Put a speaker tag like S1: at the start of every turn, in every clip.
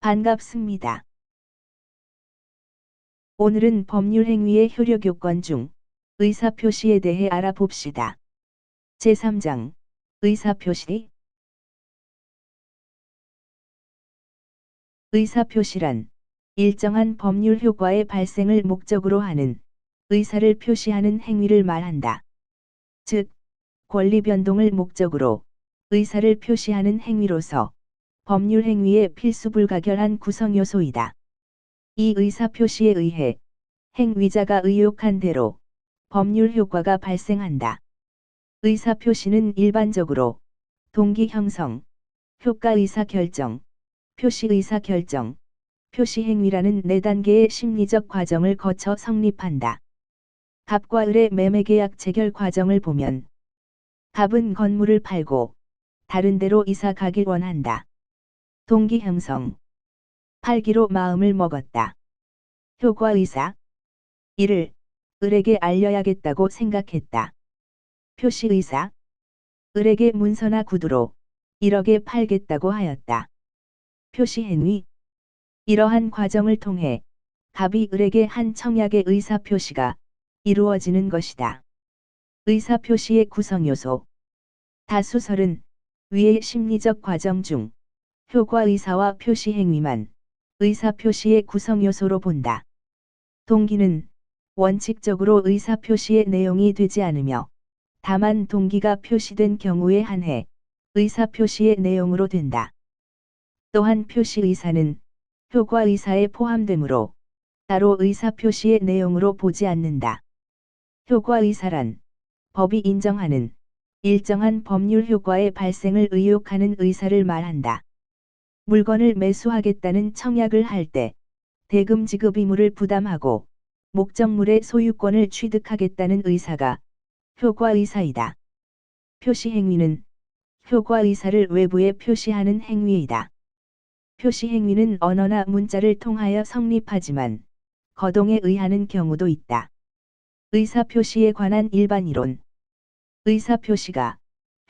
S1: 반갑습니다. 오늘은 법률행위의 효력요건 중 의사표시에 대해 알아봅시다. 제3장 의사표시. 의사표시란 일정한 법률 효과의 발생을 목적으로 하는 의사를 표시하는 행위를 말한다. 즉, 권리 변동을 목적으로 의사를 표시하는 행위로서 법률 행위의 필수 불가결한 구성 요소이다. 이 의사표시에 의해 행위자가 의욕한 대로 법률 효과가 발생한다. 의사표시는 일반적으로 동기 형성, 효과 의사 결정, 표시 의사 결정, 표시 행위라는 4단계의 심리적 과정을 거쳐 성립한다. 갑과 을의 매매 계약 체결 과정을 보면 갑은 건물을 팔고 다른 데로 이사 가길 원한다. 동기 형성. 팔기로 마음을 먹었다. 효과 의사. 이를 을에게 알려야겠다고 생각했다. 표시 의사. 을에게 문서나 구두로 1억에 팔겠다고 하였다. 표시 행위. 이러한 과정을 통해 갑이 을에게 한 청약의 의사표시가 이루어지는 것이다. 의사표시의 구성요소. 다수설은 위의 심리적 과정 중 효과 의사와 표시 행위만 의사표시의 구성요소로 본다. 동기는 원칙적으로 의사표시의 내용이 되지 않으며 다만 동기가 표시된 경우에 한해 의사표시의 내용으로 된다. 또한 표시 의사는 효과 의사에 포함되므로 따로 의사표시의 내용으로 보지 않는다. 효과 의사란 법이 인정하는 일정한 법률 효과의 발생을 의욕하는 의사를 말한다. 물건을 매수하겠다는 청약을 할 때 대금 지급 의무를 부담하고 목적물의 소유권을 취득하겠다는 의사가 효과 의사이다. 표시 행위는 효과 의사를 외부에 표시하는 행위이다. 표시 행위는 언어나 문자를 통하여 성립하지만 거동에 의하는 경우도 있다. 의사표시에 관한 일반 이론. 의사표시가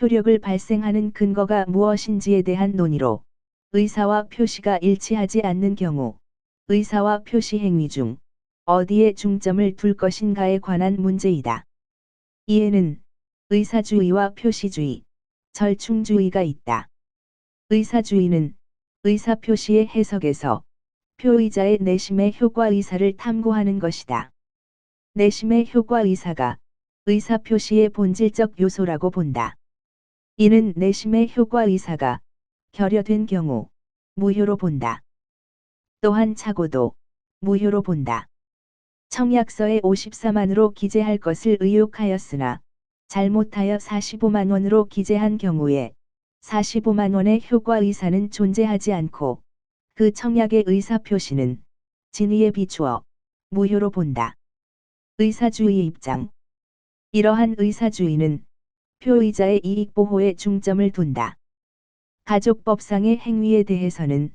S1: 효력을 발생하는 근거가 무엇인지에 대한 논의로 의사와 표시가 일치하지 않는 경우 의사와 표시 행위 중 어디에 중점을 둘 것인가에 관한 문제이다. 이에는 의사주의와 표시주의, 절충주의가 있다. 의사주의는 의사표시의 해석에서 표의자의 내심의 효과 의사를 탐구하는 것이다. 내심의 효과 의사가 의사표시의 본질적 요소라고 본다. 이는 내심의 효과 의사가 결여된 경우 무효로 본다. 또한 착오도 무효로 본다. 청약서에 54만으로 기재할 것을 의욕하였으나 잘못하여 45만 원으로 기재한 경우에 45만 원의 효과 의사는 존재하지 않고 그 청약의 의사표시는 진위에 비추어 무효로 본다. 의사주의의 입장. 이러한 의사주의는 표의자의 이익 보호에 중점을 둔다. 가족법상의 행위에 대해서는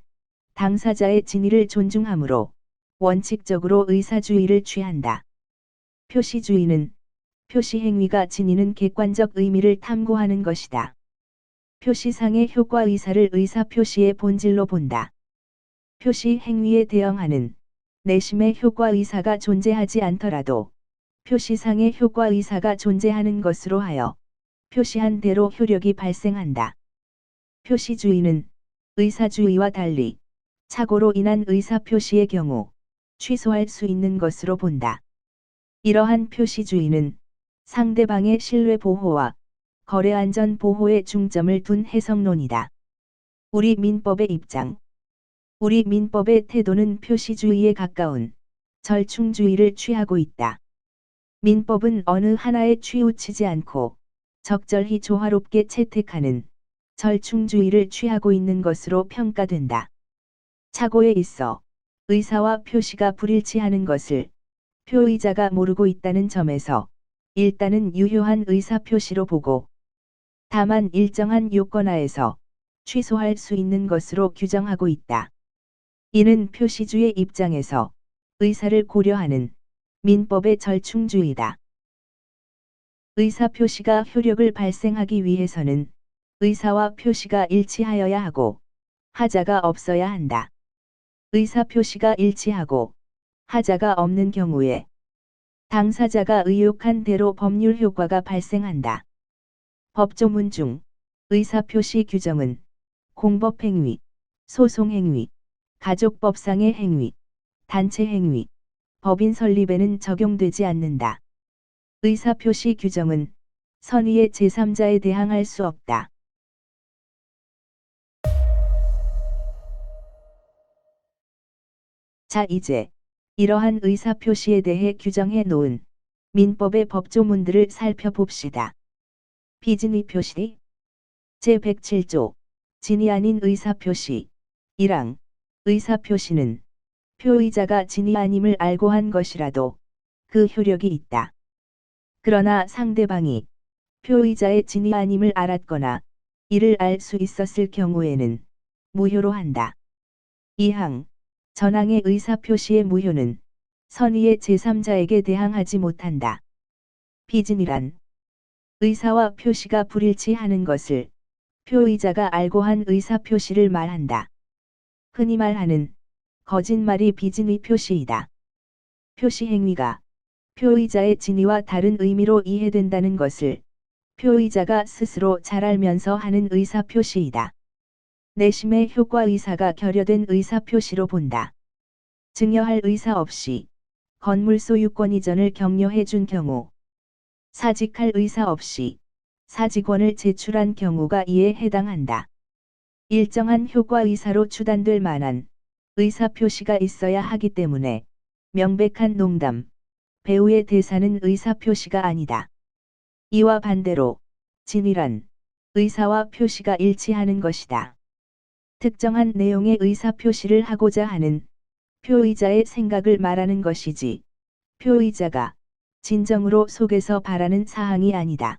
S1: 당사자의 진위를 존중하므로 원칙적으로 의사주의를 취한다. 표시주의는 표시 행위가 지니는 객관적 의미를 탐구하는 것이다. 표시상의 효과 의사를 의사표시의 본질로 본다. 표시 행위에 대응하는 내심의 효과 의사가 존재하지 않더라도 표시상의 효과 의사가 존재하는 것으로 하여 표시한 대로 효력이 발생한다. 표시주의는 의사주의와 달리 착오로 인한 의사표시의 경우 취소할 수 있는 것으로 본다. 이러한 표시주의는 상대방의 신뢰 보호와 거래 안전 보호에 중점을 둔 해석론이다. 우리 민법의 입장. 우리 민법의 태도는 표시주의에 가까운 절충주의를 취하고 있다. 민법은 어느 하나에 치우치지 않고 적절히 조화롭게 채택하는 절충주의를 취하고 있는 것으로 평가된다. 착오에 있어 의사와 표시가 불일치하는 것을 표의자가 모르고 있다는 점에서 일단은 유효한 의사표시로 보고 다만 일정한 요건하에서 취소할 수 있는 것으로 규정하고 있다. 이는 표시주의 입장에서 의사를 고려하는 민법의 절충주의다. 의사표시가 효력을 발생하기 위해서는 의사와 표시가 일치하여야 하고 하자가 없어야 한다. 의사표시가 일치하고 하자가 없는 경우에 당사자가 의혹한 대로 법률 효과가 발생한다. 법조문 중 의사표시 규정은 공법행위, 소송행위, 가족법상의 행위, 단체행위, 법인 설립에는 적용되지 않는다. 의사표시 규정은 선의의 제3자에 대항할 수 없다. 자, 이제 이러한 의사표시에 대해 규정해 놓은 민법의 법조문들을 살펴봅시다. 비진의 표시 제107조 진이 아닌 의사표시 1항 의사표시는 표의자가 진이 아님을 알고 한 것이라도 그 효력이 있다. 그러나 상대방이 표의자의 진이 아님을 알았거나 이를 알 수 있었을 경우에는 무효로 한다. 2항 전항의 의사표시의 무효는 선의의 제3자에게 대항하지 못한다. 비진이란 의사와 표시가 불일치하는 것을 표의자가 알고 한 의사표시를 말한다. 흔히 말하는 거짓말이 비진의 표시이다. 표시 행위가 표의자의 진의와 다른 의미로 이해된다는 것을 표의자가 스스로 잘 알면서 하는 의사표시이다. 내심의 효과 의사가 결여된 의사표시로 본다. 증여할 의사 없이 건물 소유권 이전을 격려해 준 경우, 사직할 의사 없이 사직원을 제출한 경우가 이에 해당한다. 일정한 효과 의사로 추단될 만한 의사표시가 있어야 하기 때문에 명백한 농담, 배우의 대사는 의사표시가 아니다. 이와 반대로 진이란 의사와 표시가 일치하는 것이다. 특정한 내용의 의사표시를 하고자 하는 표의자의 생각을 말하는 것이지 표의자가 진정으로 속에서 바라는 사항이 아니다.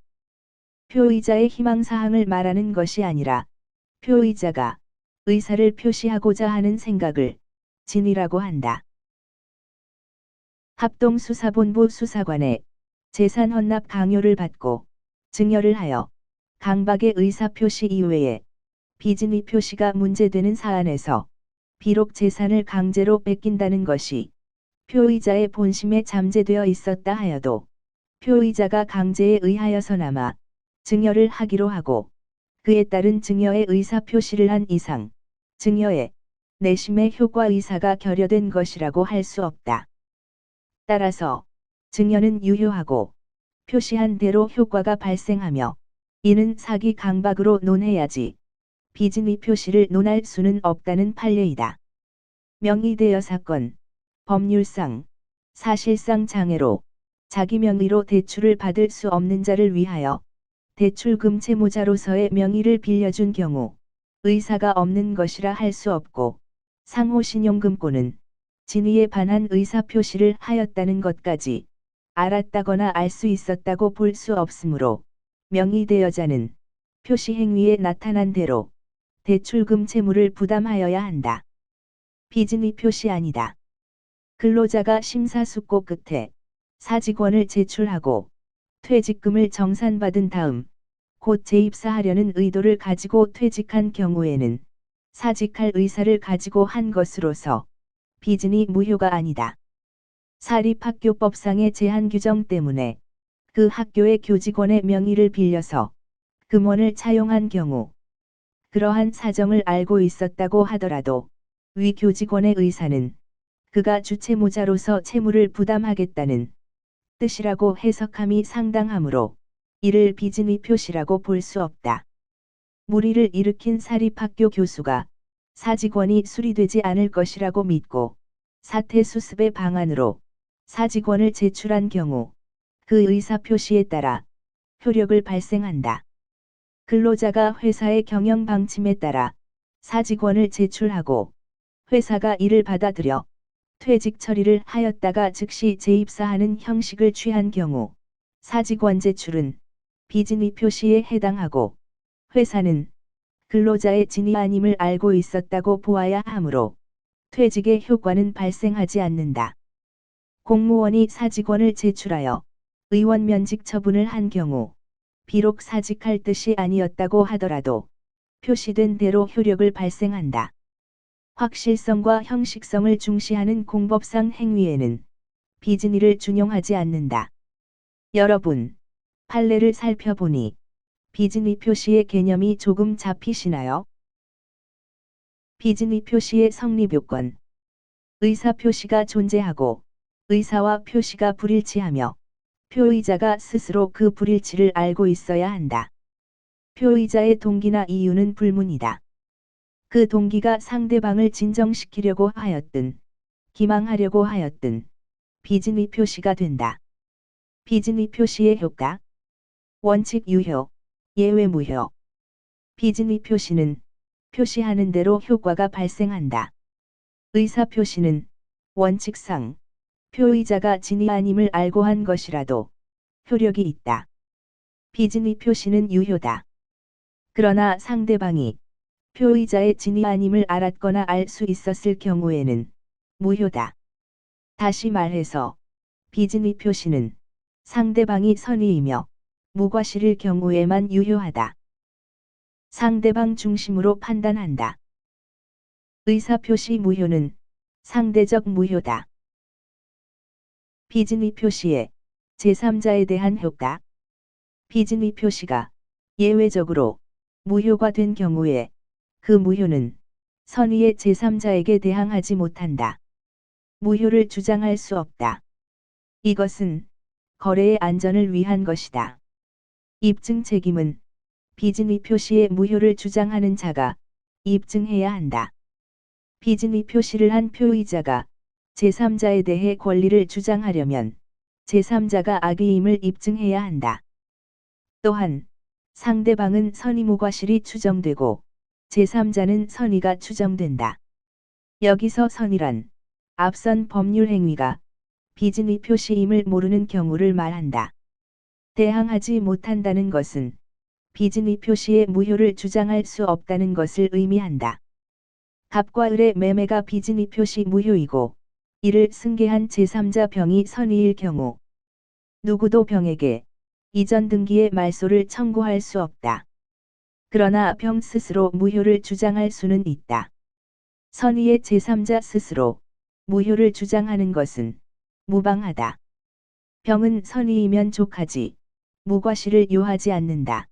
S1: 표의자의 희망사항을 말하는 것이 아니라 표의자가 의사를 표시하고자 하는 생각을 진이라고 한다. 합동수사본부 수사관의 재산 헌납 강요를 받고 증여를 하여 강박의 의사표시 이외에 비진의 표시가 문제되는 사안에서 비록 재산을 강제로 뺏긴다는 것이 표의자의 본심에 잠재되어 있었다 하여도 표의자가 강제에 의하여서나마 증여를 하기로 하고 그에 따른 증여의 의사표시를 한 이상 증여의 내심의 효과 의사가 결여된 것이라고 할 수 없다. 따라서 증여는 유효하고 표시한 대로 효과가 발생하며 이는 사기 강박으로 논해야지 비진의 표시를 논할 수는 없다는 판례이다. 명의대여 사건, 법률상, 사실상 장애로 자기 명의로 대출을 받을 수 없는 자를 위하여 대출금 채무자로서의 명의를 빌려준 경우 의사가 없는 것이라 할 수 없고 상호신용금고는 진의에 반한 의사표시를 하였다는 것까지 알았다거나 알 수 있었다고 볼 수 없으므로 명의대여자는 표시 행위에 나타난 대로 대출금 채무를 부담하여야 한다. 비진의 표시 아니다. 근로자가 심사숙고 끝에 사직원을 제출하고 퇴직금을 정산받은 다음 곧 재입사하려는 의도를 가지고 퇴직한 경우에는 사직할 의사를 가지고 한 것으로서 비진이 무효가 아니다. 사립학교법상의 제한 규정 때문에 그 학교의 교직원의 명의를 빌려서 금원을 차용한 경우 그러한 사정을 알고 있었다고 하더라도 위 교직원의 의사는 그가 주채무자로서 채무를 부담하겠다는 뜻이라고 해석함이 상당하므로 이를 비진의 표시라고 볼 수 없다. 무리를 일으킨 사립학교 교수가 사직원이 수리되지 않을 것이라고 믿고 사태 수습의 방안으로 사직원을 제출한 경우 그 의사표시에 따라 효력을 발생한다. 근로자가 회사의 경영 방침에 따라 사직원을 제출하고 회사가 이를 받아들여 퇴직 처리를 하였다가 즉시 재입사하는 형식을 취한 경우 사직원 제출은 비진의 표시에 해당하고 회사는 근로자의 진이 아님을 알고 있었다고 보아야 하므로 퇴직의 효과는 발생하지 않는다. 공무원이 사직원을 제출하여 의원 면직 처분을 한 경우 비록 사직할 뜻이 아니었다고 하더라도 표시된 대로 효력을 발생한다. 확실성과 형식성을 중시하는 공법상 행위에는 비진리를 준용하지 않는다. 여러분, 판례를 살펴보니 비진리 표시의 개념이 조금 잡히시나요? 비진리 표시의 성립 요건. 의사 표시가 존재하고 의사와 표시가 불일치하며 표의자가 스스로 그 불일치를 알고 있어야 한다. 표의자의 동기나 이유는 불문이다. 그 동기가 상대방을 진정시키려고 하였든 기망하려고 하였든 비진리 표시가 된다. 비진리 표시의 효과. 원칙 유효, 예외 무효. 비진리 표시는 표시하는 대로 효과가 발생한다. 의사 표시는 원칙상 표의자가 진이 아님을 알고 한 것이라도 효력이 있다. 비진리 표시는 유효다. 그러나 상대방이 표의자의 진이 아님을 알았거나 알 수 있었을 경우에는 무효다. 다시 말해서 비진리 표시는 상대방이 선의이며 무과실일 경우에만 유효하다. 상대방 중심으로 판단한다. 의사표시 무효는 상대적 무효다. 비진리 표시의 제3자에 대한 효과. 비진리 표시가 예외적으로 무효가 된 경우에 그 무효는 선의의 제3자에게 대항하지 못한다. 무효를 주장할 수 없다. 이것은 거래의 안전을 위한 것이다. 입증 책임은 비진리 표시의 무효를 주장하는 자가 입증해야 한다. 비진리 표시를 한 표의자가 제3자에 대해 권리를 주장하려면 제3자가 악의임을 입증해야 한다. 또한 상대방은 선의무과실이 추정되고 제3자는 선의가 추정된다. 여기서 선의란 앞선 법률 행위가 비진리 표시임을 모르는 경우를 말한다. 대항하지 못한다는 것은 비진리 표시의 무효를 주장할 수 없다는 것을 의미한다. 갑과 을의 매매가 비진리 표시 무효이고 이를 승계한 제3자 병이 선의일 경우 누구도 병에게 이전 등기의 말소를 청구할 수 없다. 그러나 병 스스로 무효를 주장할 수는 있다. 선의의 제3자 스스로 무효를 주장하는 것은 무방하다. 병은 선의이면 족하지 무과실을 요하지 않는다.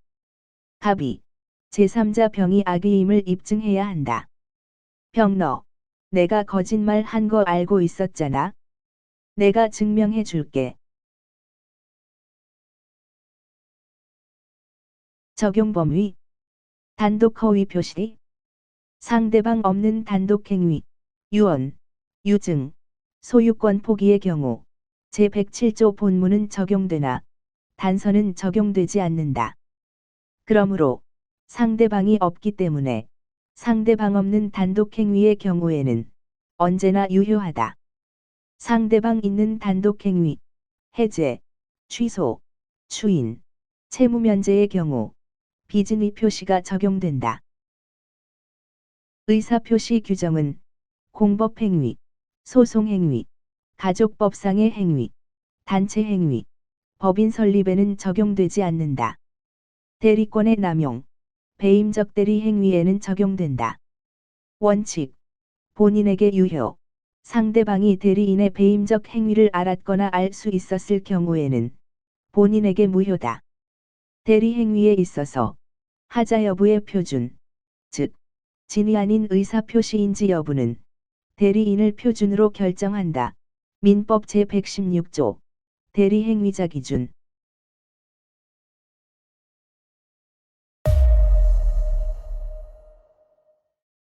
S1: 갑이 제3자 병이 악의임을 입증해야 한다. 병 너, 내가 거짓말 한 거 알고 있었잖아. 내가 증명해 줄게. 적용 범위. 단독 허위 표시. 상대방 없는 단독 행위. 유언, 유증, 소유권 포기의 경우 제107조 본문은 적용되나 단서는 적용되지 않는다. 그러므로 상대방이 없기 때문에 상대방 없는 단독 행위의 경우에는 언제나 유효하다. 상대방 있는 단독 행위, 해제, 취소, 추인, 채무면제의 경우 비진리 표시가 적용된다. 의사표시 규정은 공법행위, 소송행위, 가족법상의 행위, 단체행위, 법인 설립에는 적용되지 않는다. 대리권의 남용, 배임적 대리 행위에는 적용된다. 원칙, 본인에게 유효, 상대방이 대리인의 배임적 행위를 알았거나 알 수 있었을 경우에는 본인에게 무효다. 대리 행위에 있어서 하자 여부의 표준, 즉 진이 아닌 의사표시인지 여부는 대리인을 표준으로 결정한다. 민법 제116조 대리행위자 기준.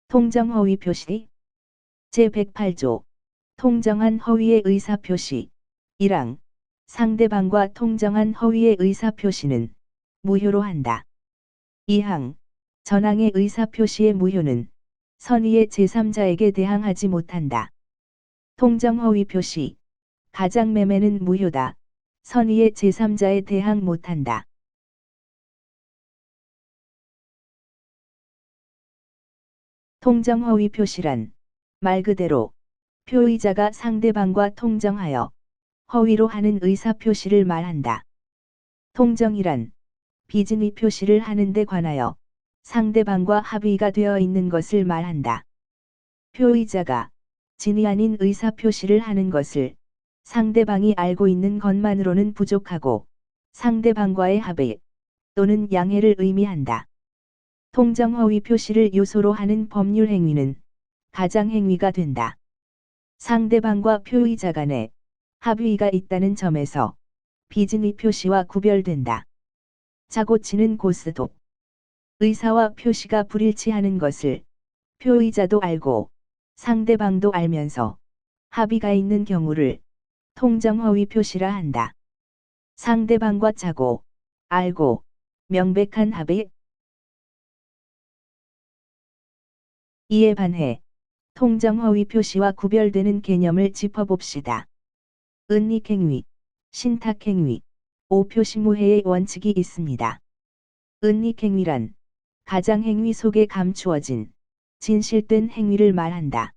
S1: 통정허위 표시. 제108조 통정한 허위의 의사표시. 1항 상대방과 통정한 허위의 의사표시는 무효로 한다. 2항 전항의 의사표시의 무효는 선의의 제3자에게 대항하지 못한다. 통정허위 표시. 가장매매는 무효다. 선의의 제3자에 대항 못한다. 통정허위 표시란 말 그대로 표의자가 상대방과 통정하여 허위로 하는 의사표시를 말한다. 통정이란 비진리 표시를 하는 데 관하여 상대방과 합의가 되어 있는 것을 말한다. 표의자가 진위 아닌 의사표시를 하는 것을 상대방이 알고 있는 것만으로는 부족하고 상대방과의 합의 또는 양해를 의미한다. 통정허위 표시를 요소로 하는 법률 행위는 가장행위가 된다. 상대방과 표의자 간에 합의가 있다는 점에서 비진위 표시와 구별된다. 자고치는 고스톱. 의사와 표시가 불일치하는 것을 표의자도 알고 상대방도 알면서 합의가 있는 경우를 통정허위 표시라 한다. 상대방과 짜고, 알고, 명백한 합의. 이에 반해 통정허위 표시와 구별되는 개념을 짚어봅시다. 은닉행위, 신탁행위, 오표시무해의 원칙이 있습니다. 은닉행위란 가장행위 속에 감추어진 진실된 행위를 말한다.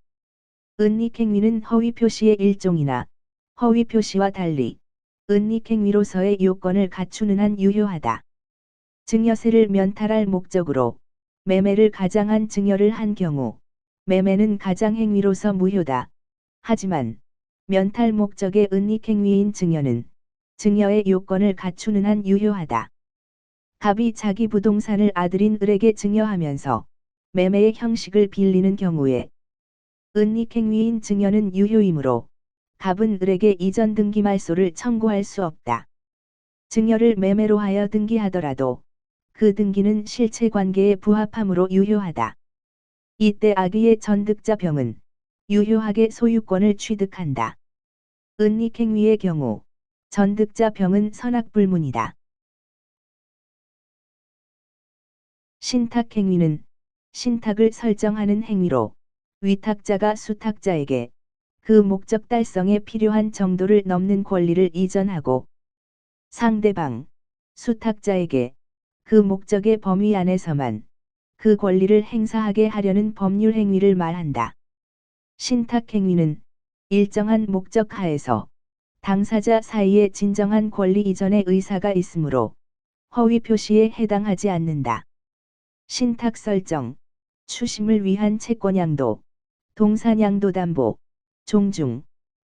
S1: 은닉행위는 허위표시의 일종이나 허위표시와 달리 은닉행위로서의 요건을 갖추는 한 유효하다. 증여세를 면탈할 목적으로 매매를 가장한 증여를 한 경우 매매는 가장행위로서 무효다. 하지만 면탈 목적의 은닉행위인 증여는 증여의 요건을 갖추는 한 유효하다. 갑이 자기 부동산을 아들인 을에게 증여하면서 매매의 형식을 빌리는 경우에 은닉행위인 증여는 유효이므로 갑은 을에게 이전 등기 말소를 청구할 수 없다. 증여를 매매로 하여 등기하더라도 그 등기는 실체관계에 부합함으로 유효하다. 이때 악의의 전득자 병은 유효하게 소유권을 취득한다. 은닉행위의 경우 전득자 병은 선악불문이다. 신탁행위는 신탁을 설정하는 행위로 위탁자가 수탁자에게 그 목적 달성에 필요한 정도를 넘는 권리를 이전하고 상대방, 수탁자에게 그 목적의 범위 안에서만 그 권리를 행사하게 하려는 법률 행위를 말한다. 신탁행위는 일정한 목적 하에서 당사자 사이에 진정한 권리 이전의 의사가 있으므로 허위 표시에 해당하지 않는다. 신탁 설정, 추심을 위한 채권양도, 동산양도 담보, 종중,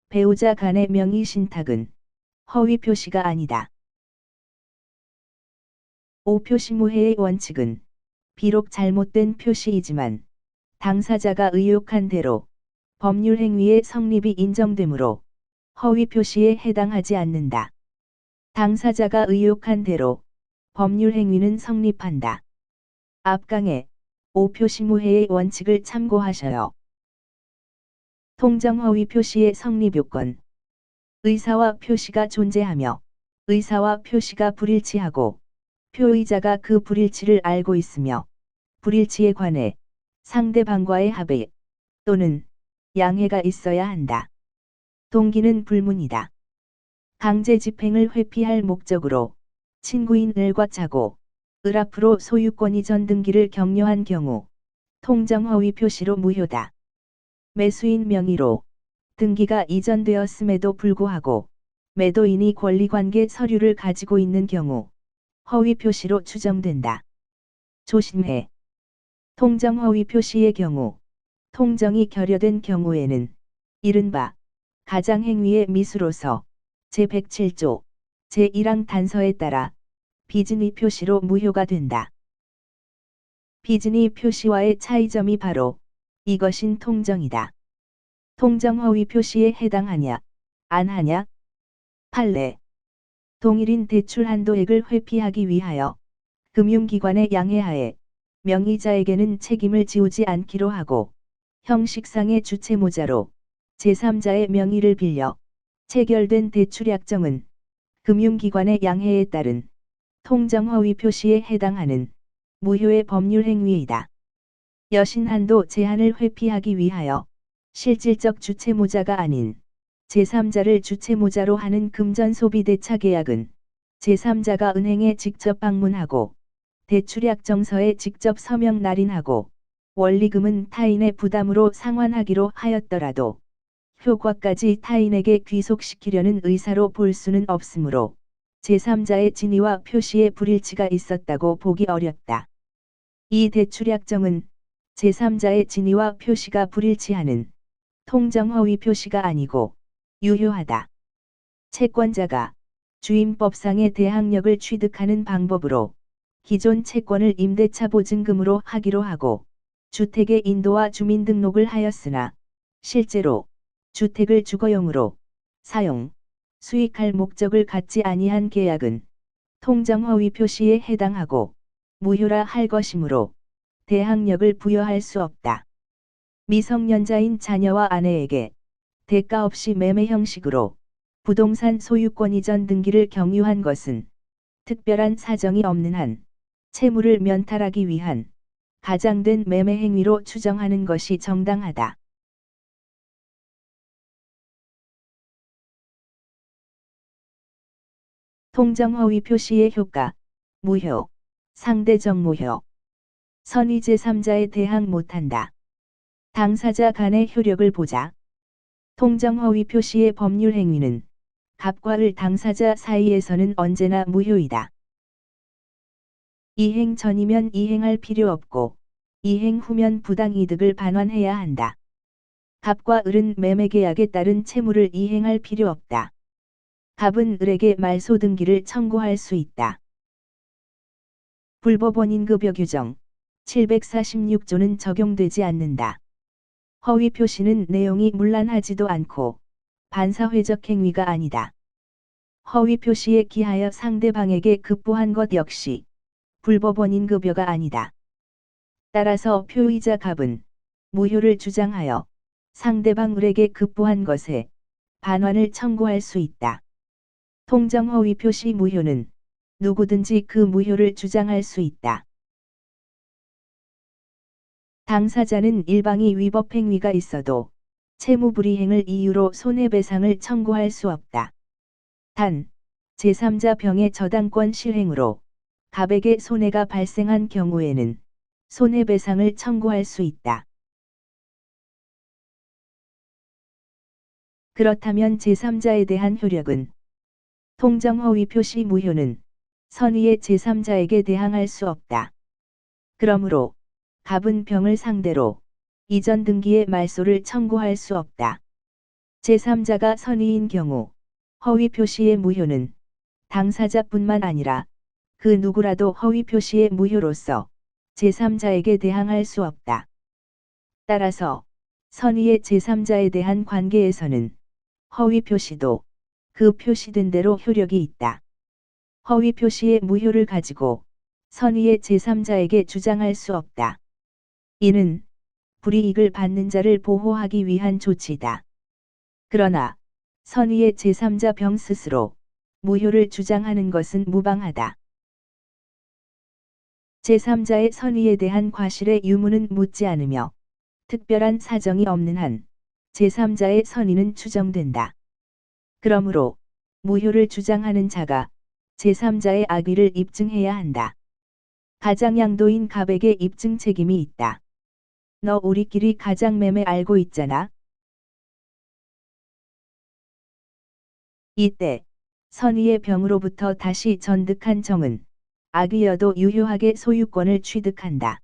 S1: 배우자 간의 명의 신탁은 허위 표시가 아니다. 오표시무해의 원칙은 비록 잘못된 표시이지만 당사자가 의혹한 대로 법률 행위의 성립이 인정되므로 허위 표시에 해당하지 않는다. 당사자가 의혹한 대로 법률 행위는 성립한다. 앞강의 오표시무해의 원칙을 참고하셔요. 통정허위 표시의 성립 요건. 의사와 표시가 존재하며 의사와 표시가 불일치하고 표의자가 그 불일치를 알고 있으며 불일치에 관해 상대방과의 합의 또는 양해가 있어야 한다. 동기는 불문이다. 강제 집행을 회피할 목적으로 친구인 을과 짜고 을 앞으로 소유권 이전 등기를 격려한 경우 통정허위 표시로 무효다. 매수인 명의로 등기가 이전되었음에도 불구하고 매도인이 권리관계 서류를 가지고 있는 경우 허위 표시로 추정된다. 조심해. 통정허위 표시의 경우 통정이 결여된 경우에는 이른바 가장행위의 미수로서 제107조 제1항 단서에 따라 비진위 표시로 무효가 된다. 비진위 표시와의 차이점이 바로 이것인 통정이다. 통정허위 표시에 해당하냐, 안 하냐? 판례. 동일인 대출 한도액을 회피하기 위하여 금융기관의 양해하에 명의자에게는 책임을 지우지 않기로 하고 형식상의 주체모자로 제3자의 명의를 빌려 체결된 대출약정은 금융기관의 양해에 따른 통정허위 표시에 해당하는 무효의 법률 행위이다. 여신한도 제한을 회피하기 위하여 실질적 주체모자가 아닌 제3자를 주체모자로 하는 금전소비대차 계약은 제3자가 은행에 직접 방문하고 대출약정서에 직접 서명 날인하고 원리금은 타인의 부담으로 상환하기로 하였더라도 효과까지 타인에게 귀속시키려는 의사로 볼 수는 없으므로 제3자의 진위와 표시에 불일치가 있었다고 보기 어렵다. 이 대출약정은 제3자의 진위와 표시가 불일치하는 통정허위 표시가 아니고 유효하다. 채권자가 주임법상의 대항력을 취득하는 방법으로 기존 채권을 임대차 보증금으로 하기로 하고 주택의 인도와 주민등록을 하였으나 실제로 주택을 주거용으로 사용, 수익할 목적을 갖지 아니한 계약은 통정허위 표시에 해당하고 무효라 할 것이므로 대항력을 부여할 수 없다. 미성년자인 자녀와 아내에게 대가 없이 매매 형식으로 부동산 소유권 이전 등기를 경유한 것은 특별한 사정이 없는 한 채무를 면탈하기 위한 가장된 매매 행위로 추정하는 것이 정당하다. 통정허위 표시의 효과, 무효, 상대적 무효. 선의 제3자에 대항 못한다. 당사자 간의 효력을 보자. 통정허위 표시의 법률 행위는 갑과 을 당사자 사이에서는 언제나 무효이다. 이행 전이면 이행할 필요 없고 이행 후면 부당이득을 반환해야 한다. 갑과 을은 매매계약에 따른 채무를 이행할 필요 없다. 갑은 을에게 말소등기를 청구할 수 있다. 불법원인급여 규정 746조는 적용되지 않는다. 허위 표시는 내용이 문란하지도 않고 반사회적 행위가 아니다. 허위 표시에 기하여 상대방에게 급부한 것 역시 불법원인급여가 아니다. 따라서 표의자 갑은 무효를 주장하여 상대방 을에게 급부한 것에 반환을 청구할 수 있다. 통정허위 표시 무효는 누구든지 그 무효를 주장할 수 있다. 당사자는 일방이 위법 행위가 있어도 채무불이행을 이유로 손해배상을 청구할 수 없다. 단, 제3자 병의 저당권 실행으로 갑에게 손해가 발생한 경우에는 손해배상을 청구할 수 있다. 그렇다면 제3자에 대한 효력은 통정허위 표시 무효는 선의의 제3자에게 대항할 수 없다. 그러므로 갑은 병을 상대로 이전 등기의 말소를 청구할 수 없다. 제3자가 선의인 경우 허위 표시의 무효는 당사자뿐만 아니라 그 누구라도 허위 표시의 무효로서 제3자에게 대항할 수 없다. 따라서 선의의 제3자에 대한 관계에서는 허위 표시도 그 표시된 대로 효력이 있다. 허위 표시의 무효를 가지고 선의의 제3자에게 주장할 수 없다. 이는 불이익을 받는 자를 보호하기 위한 조치다. 그러나 선의의 제3자 병 스스로 무효를 주장하는 것은 무방하다. 제3자의 선의에 대한 과실의 유무는 묻지 않으며 특별한 사정이 없는 한 제3자의 선의는 추정된다. 그러므로 무효를 주장하는 자가 제3자의 악의를 입증해야 한다. 가장양도인 갑에게 입증 책임이 있다. 너 우리끼리 가장매매 알고 있잖아. 이때 선의의 병으로부터 다시 전득한 정은 악의여도 유효하게 소유권을 취득한다.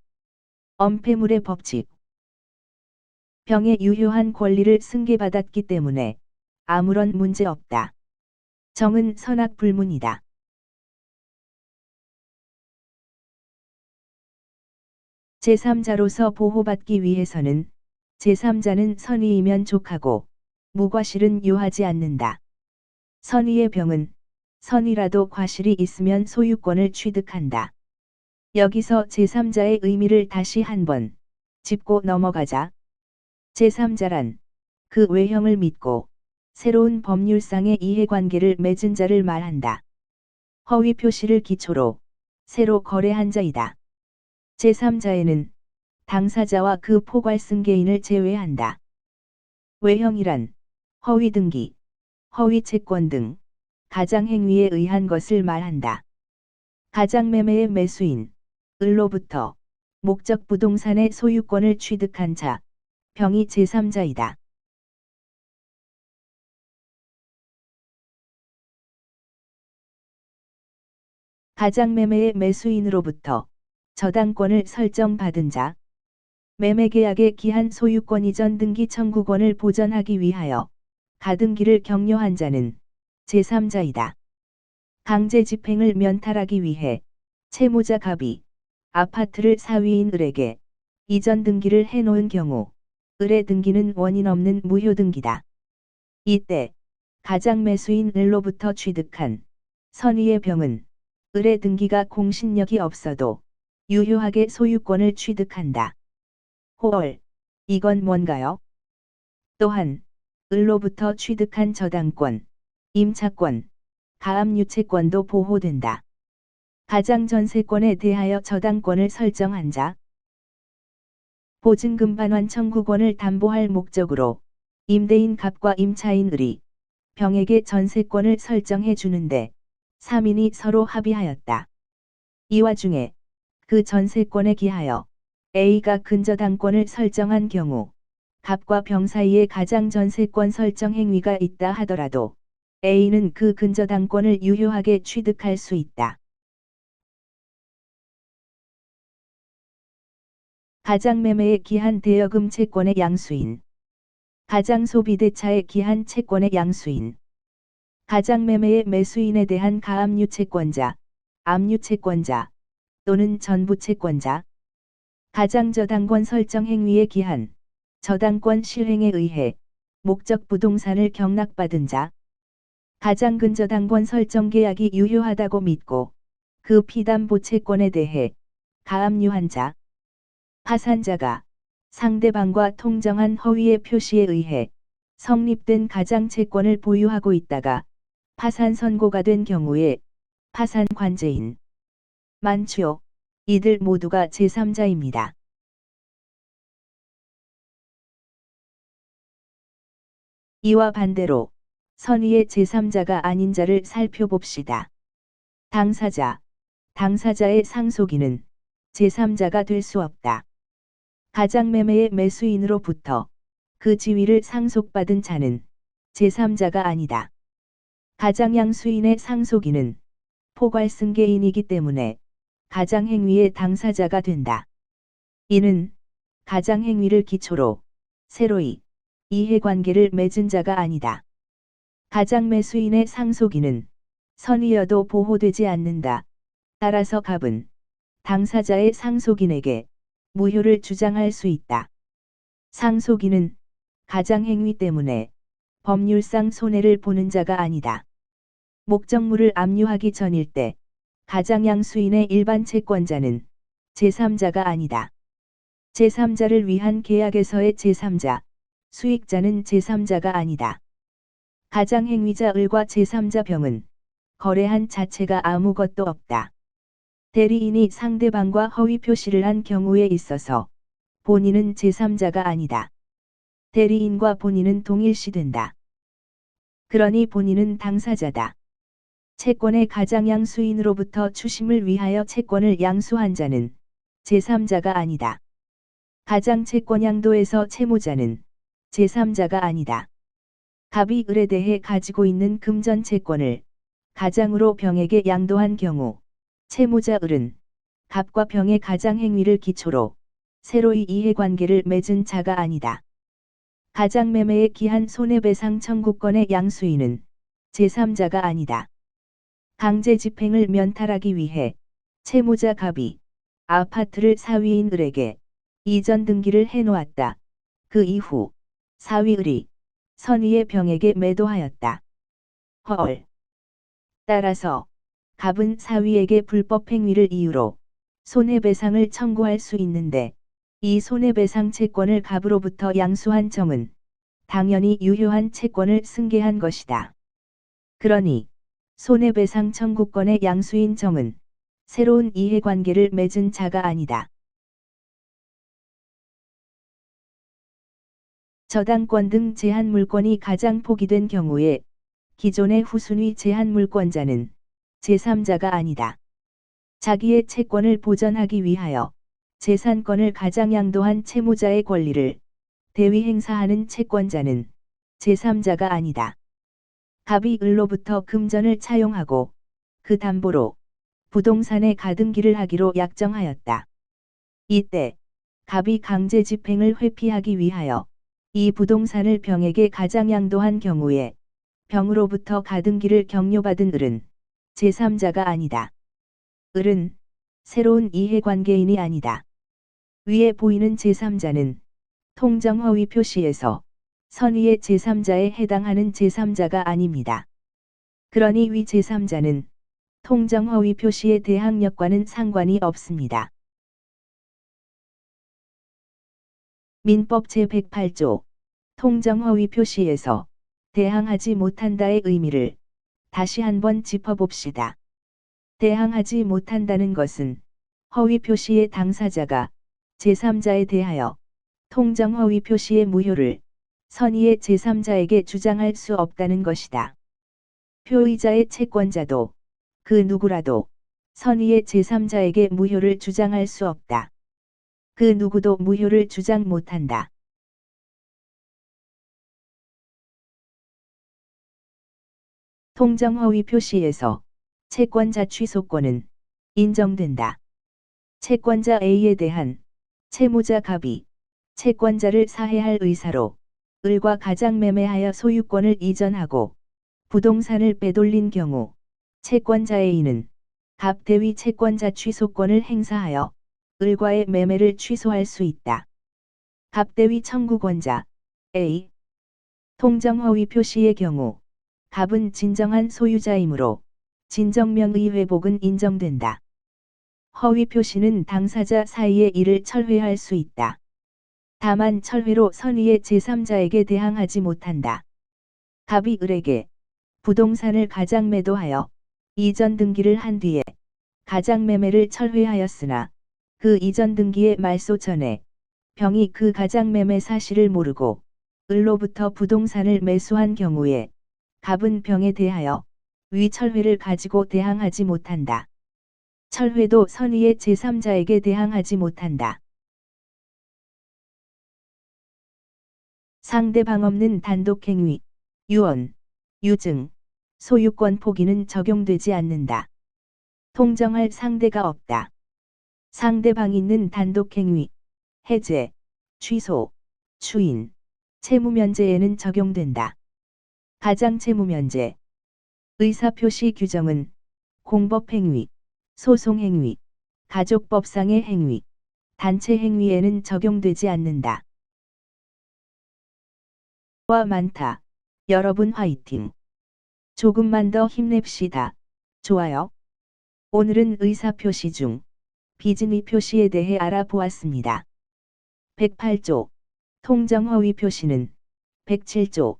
S1: 엄폐물의 법칙. 병의 유효한 권리를 승계받았기 때문에 아무런 문제 없다. 정은 선악불문이다. 제3자로서 보호받기 위해서는 제3자는 선의이면 족하고 무과실은 요하지 않는다. 선의의 병은 선의라도 과실이 있으면 소유권을 취득한다. 여기서 제3자의 의미를 다시 한번 짚고 넘어가자. 제3자란 그 외형을 믿고 새로운 법률상의 이해관계를 맺은 자를 말한다. 허위 표시를 기초로 새로 거래한 자이다. 제3자에는 당사자와 그 포괄승계인을 제외한다. 외형이란 허위 등기, 허위 채권 등 가장행위에 의한 것을 말한다. 가장매매의 매수인, 을로부터 목적 부동산의 소유권을 취득한 자, 병이 제3자이다. 가장매매의 매수인으로부터 저당권을 설정받은 자, 매매계약의 기한 소유권 이전 등기 청구권을 보전하기 위하여 가등기를 격려한 자는 제3자이다. 강제 집행을 면탈하기 위해 채무자 갑이 아파트를 사위인 을에게 이전 등기를 해놓은 경우 을의 등기는 원인 없는 무효 등기다. 이때 가장 매수인 을로부터 취득한 선의의 병은 을의 등기가 공신력이 없어도 유효하게 소유권을 취득한다. 홀. 이건 뭔가요? 또한 을로부터 취득한 저당권, 임차권, 가압류채권도 보호된다. 가장 전세권에 대하여 저당권을 설정한 자, 보증금 반환 청구권을 담보할 목적으로 임대인 갑과 임차인 을이 병에게 전세권을 설정해 주는데 3인이 서로 합의하였다. 이 와중에 그 전세권에 기하여 A가 근저당권을 설정한 경우 갑과 병 사이에 가장 전세권 설정 행위가 있다 하더라도 A는 그 근저당권을 유효하게 취득할 수 있다. 가장 매매에 기한 대여금 채권의 양수인, 가장 소비대차에 기한 채권의 양수인, 가장 매매의 매수인에 대한 가압류 채권자, 압류 채권자 또는 전부 채권자, 가장 저당권 설정 행위에 기한 저당권 실행에 의해 목적 부동산을 경락받은 자, 가장 근저당권 설정 계약이 유효하다고 믿고 그 피담보 채권에 대해 가압류한 자, 파산자가 상대방과 통정한 허위의 표시에 의해 성립된 가장 채권을 보유하고 있다가 파산 선고가 된 경우에 파산 관제인, 만추요. 이들 모두가 제3자입니다. 이와 반대로 선의의 제3자가 아닌 자를 살펴봅시다. 당사자, 당사자의 상속인은 제3자가 될 수 없다. 가장 매매의 매수인으로부터 그 지위를 상속받은 자는 제3자가 아니다. 가장 양수인의 상속인은 포괄승계인이기 때문에 가장 행위의 당사자가 된다. 이는 가장 행위를 기초로 새로이 이해관계를 맺은 자가 아니다. 가장 매수인의 상속인은 선의여도 보호되지 않는다. 따라서 갑은 당사자의 상속인에게 무효를 주장할 수 있다. 상속인은 가장 행위 때문에 법률상 손해를 보는 자가 아니다. 목적물을 압류하기 전일 때 가장 양수인의 일반 채권자는 제3자가 아니다. 제3자를 위한 계약에서의 제3자, 수익자는 제3자가 아니다. 가장 행위자 을과 제3자 병은 거래한 자체가 아무것도 없다. 대리인이 상대방과 허위 표시를 한 경우에 있어서 본인은 제3자가 아니다. 대리인과 본인은 동일시된다. 그러니 본인은 당사자다. 채권의 가장 양수인으로부터 추심을 위하여 채권을 양수한 자는 제3자가 아니다. 가장 채권 양도에서 채무자는 제3자가 아니다. 갑이 을에 대해 가지고 있는 금전 채권을 가장으로 병에게 양도한 경우 채무자 을은 갑과 병의 가장 행위를 기초로 새로이 이해관계를 맺은 자가 아니다. 가장 매매에 기한 손해배상 청구권의 양수인은 제3자가 아니다. 강제 집행을 면탈하기 위해 채무자 갑이 아파트를 사위인 을에게 이전 등기를 해놓았다. 그 이후 사위 을이 선의의 병에게 매도하였다. 헐. 따라서 갑은 사위에게 불법 행위를 이유로 손해배상을 청구할 수 있는데 이 손해배상 채권을 갑으로부터 양수한 정은 당연히 유효한 채권을 승계한 것이다. 그러니 손해배상 청구권의 양수인 정은 새로운 이해관계를 맺은 자가 아니다. 저당권 등 제한물권이 가장 포기된 경우에 기존의 후순위 제한물권자는 제3자가 아니다. 자기의 채권을 보전하기 위하여 재산권을 가장 양도한 채무자의 권리를 대위 행사하는 채권자는 제3자가 아니다. 갑이 을로부터 금전을 차용하고 그 담보로 부동산에 가등기를 하기로 약정하였다. 이때 갑이 강제 집행을 회피하기 위하여 이 부동산을 병에게 가장 양도한 경우에 병으로부터 가등기를 격려받은 을은 제3자가 아니다. 을은 새로운 이해관계인이 아니다. 위에 보이는 제3자는 통정허위 표시에서 선의의 제3자에 해당하는 제3자가 아닙니다. 그러니 위 제3자는 통정허위 표시의 대항력과는 상관이 없습니다. 민법 제108조 통정허위 표시에서 대항하지 못한다의 의미를 다시 한번 짚어봅시다. 대항하지 못한다는 것은 허위 표시의 당사자가 제3자에 대하여 통정허위 표시의 무효를 선의의 제3자에게 주장할 수 없다는 것이다. 표의자의 채권자도 그 누구라도 선의의 제3자에게 무효를 주장할 수 없다. 그 누구도 무효를 주장 못한다. 통정허위 표시에서 채권자 취소권은 인정된다. 채권자 A에 대한 채무자 갑이 채권자를 사해할 의사로 을과 가장매매하여 소유권을 이전하고 부동산을 빼돌린 경우 채권자 A는 갑 대위 채권자 취소권을 행사하여 을과의 매매를 취소할 수 있다. 갑 대위 청구권자 A 통정허위 표시의 경우 갑은 진정한 소유자이므로 진정명의 회복은 인정된다. 허위 표시는 당사자 사이의 일을 철회할 수 있다. 다만 철회로 선의의 제3자에게 대항하지 못한다. 갑이 을에게 부동산을 가장매도하여 이전 등기를 한 뒤에 가장매매를 철회하였으나 그 이전 등기의 말소 전에 병이 그 가장매매 사실을 모르고 을로부터 부동산을 매수한 경우에 갑은 병에 대하여 위 철회를 가지고 대항하지 못한다. 철회도 선의의 제3자에게 대항하지 못한다. 상대방 없는 단독행위, 유언, 유증, 소유권 포기는 적용되지 않는다. 통정할 상대가 없다. 상대방 있는 단독행위, 해제, 취소, 추인, 채무면제에는 적용된다. 가장채무면제, 의사표시 규정은 공법행위, 소송행위, 가족법상의 행위, 단체행위에는 적용되지 않는다. 와 많다. 여러분 화이팅. 조금만 더 힘냅시다. 좋아요. 오늘은 의사표시 중 비즈니 표시에 대해 알아보았습니다. 108조 통정허위 표시는 107조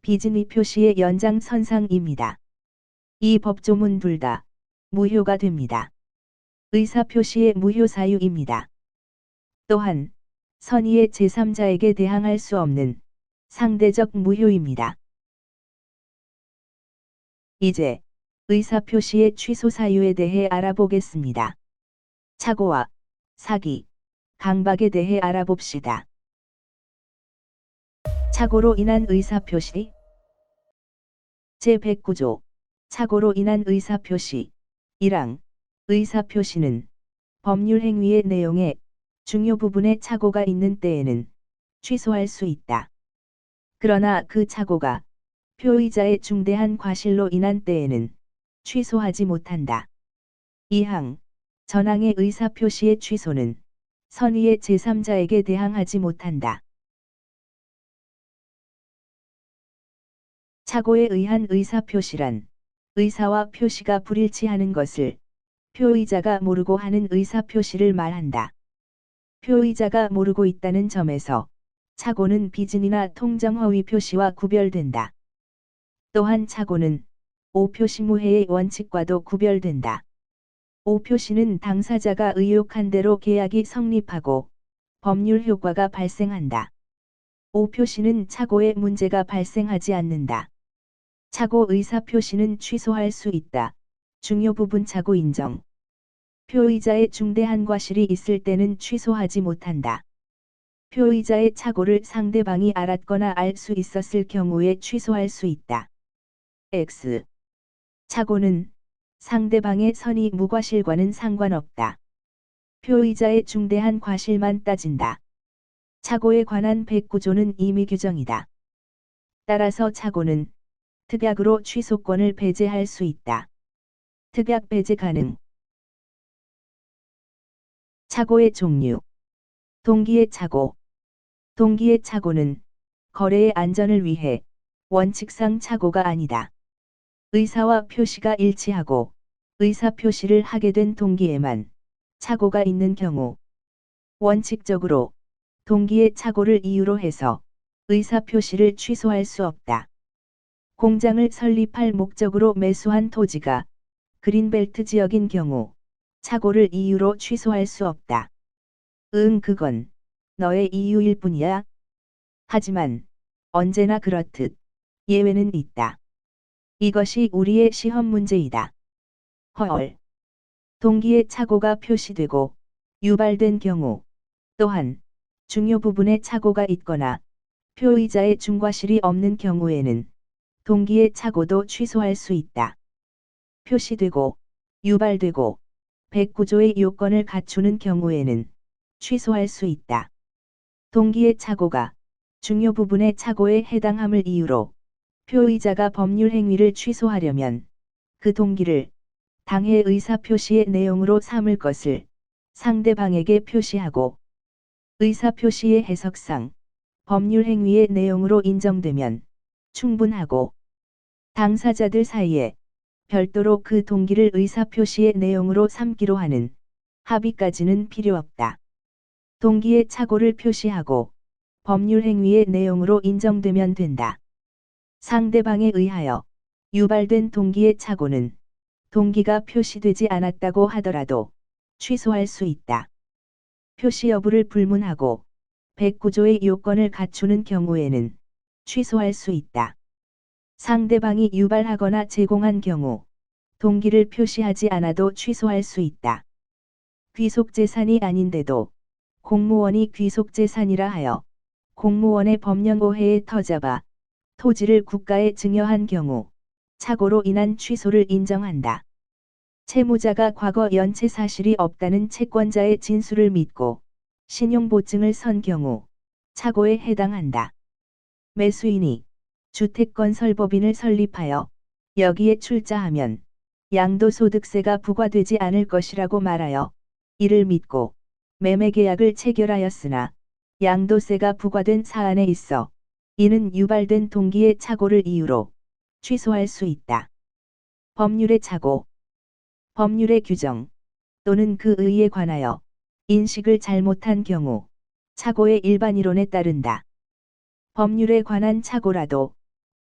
S1: 비즈니 표시의 연장선상입니다. 이 법조문 둘 다 무효가 됩니다. 의사표시의 무효 사유입니다. 또한 선의의 제3자에게 대항할 수 없는 상대적 무효입니다. 이제 의사표시의 취소 사유에 대해 알아보겠습니다. 착오와 사기, 강박에 대해 알아봅시다. 착오로 인한 의사표시 제109조 착오로 인한 의사표시 1항 의사표시는 법률행위의 내용에 중요 부분에 착오가 있는 때에는 취소할 수 있다. 그러나 그 착오가 표의자의 중대한 과실로 인한 때에는 취소하지 못한다. 2항 전항의 의사표시의 취소는 선의의 제3자에게 대항하지 못한다. 착오에 의한 의사표시란 의사와 표시가 불일치하는 것을 표의자가 모르고 하는 의사표시를 말한다. 표의자가 모르고 있다는 점에서 착오는 비즈니나 통정허위 표시와 구별된다. 또한 착오는 오표시무해의 원칙과도 구별된다. 오표시는 당사자가 의혹한 대로 계약이 성립하고 법률 효과가 발생한다. 오표시는 착오에 문제가 발생하지 않는다. 착오 의사표시는 취소할 수 있다. 중요 부분 착오 인정. 표의자의 중대한 과실이 있을 때는 취소하지 못한다. 표의자의 착오를 상대방이 알았거나 알 수 있었을 경우에 취소할 수 있다. X. 착오는 상대방의 선의 무과실과는 상관없다. 표의자의 중대한 과실만 따진다. 착오에 관한 109조는 임의 규정이다. 따라서 착오는 특약으로 취소권을 배제할 수 있다. 특약 배제 가능. 착오의 종류. 동기의 착오. 동기의 착오는 거래의 안전을 위해 원칙상 착오가 아니다. 의사와 표시가 일치하고 의사 표시를 하게 된 동기에만 착오가 있는 경우, 원칙적으로 동기의 착오를 이유로 해서 의사 표시를 취소할 수 없다. 공장을 설립할 목적으로 매수한 토지가 그린벨트 지역인 경우 착오를 이유로 취소할 수 없다. 응, 그건 너의 이유일 뿐이야. 하지만 언제나 그렇듯 예외는 있다. 이것이 우리의 시험 문제이다. 헐. 동기의 착오가 표시되고 유발된 경우, 또한 중요 부분에 착오가 있거나 표의자의 중과실이 없는 경우에는 동기의 착오도 취소할 수 있다. 표시되고 유발되고 109조의 요건을 갖추는 경우에는 취소할 수 있다. 동기의 착오가 중요 부분의 착오에 해당함을 이유로 표의자가 법률 행위를 취소하려면 그 동기를 당해 의사표시의 내용으로 삼을 것을 상대방에게 표시하고, 의사표시의 해석상 법률 행위의 내용으로 인정되면 충분하고, 당사자들 사이에 별도로 그 동기를 의사표시의 내용으로 삼기로 하는 합의까지는 필요 없다. 동기의 착오를 표시하고 법률 행위의 내용으로 인정되면 된다. 상대방에 의하여 유발된 동기의 착오는 동기가 표시되지 않았다고 하더라도 취소할 수 있다. 표시 여부를 불문하고 109조의 요건을 갖추는 경우에는 취소할 수 있다. 상대방이 유발하거나 제공한 경우 동기를 표시하지 않아도 취소할 수 있다. 귀속재산이 아닌데도 공무원이 귀속재산이라 하여 공무원의 법령 오해에 터잡아 토지를 국가에 증여한 경우 착오로 인한 취소를 인정한다. 채무자가 과거 연체 사실이 없다는 채권자의 진술을 믿고 신용보증을 선 경우 착오에 해당한다. 매수인이 주택건설법인을 설립하여 여기에 출자하면 양도소득세가 부과되지 않을 것이라고 말하여 이를 믿고 매매계약을 체결하였으나 양도세가 부과된 사안에 있어 이는 유발된 동기의 착오를 이유로 취소할 수 있다. 법률의 착오. 법률의 규정 또는 그 의에 관하여 인식을 잘못한 경우 착오의 일반 이론에 따른다. 법률에 관한 착오라도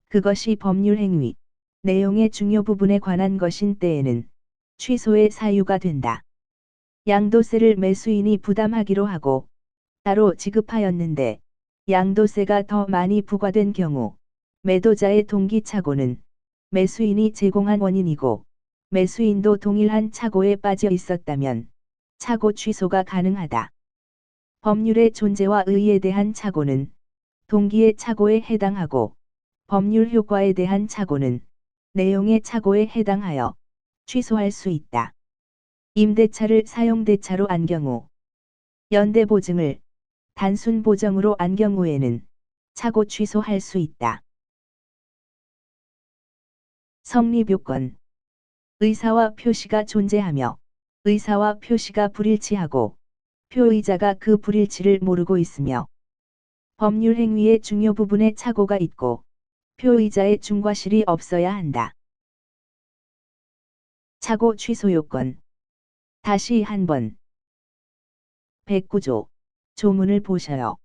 S1: 그것이 법률 행위, 내용의 중요 부분에 관한 것인 때에는 취소의 사유가 된다. 양도세를 매수인이 부담하기로 하고 따로 지급하였는데 양도세가 더 많이 부과된 경우 매도자의 동기 착오는 매수인이 제공한 원인이고 매수인도 동일한 착오에 빠져 있었다면 착오 취소가 가능하다. 법률의 존재와 의의에 대한 착오는 동기의 착오에 해당하고 법률 효과에 대한 착오는 내용의 착오에 해당하여 취소할 수 있다. 임대차를 사용대차로 안 경우, 연대보증을 단순 보정으로 안 경우에는 착오 취소할 수 있다. 성립요건. 의사와 표시가 존재하며 의사와 표시가 불일치하고 표의자가 그 불일치를 모르고 있으며 법률 행위의 중요 부분에 착오가 있고 표의자의 중과실이 없어야 한다. 착오 취소 요건. 다시 한번 109조 조문을 보셔요.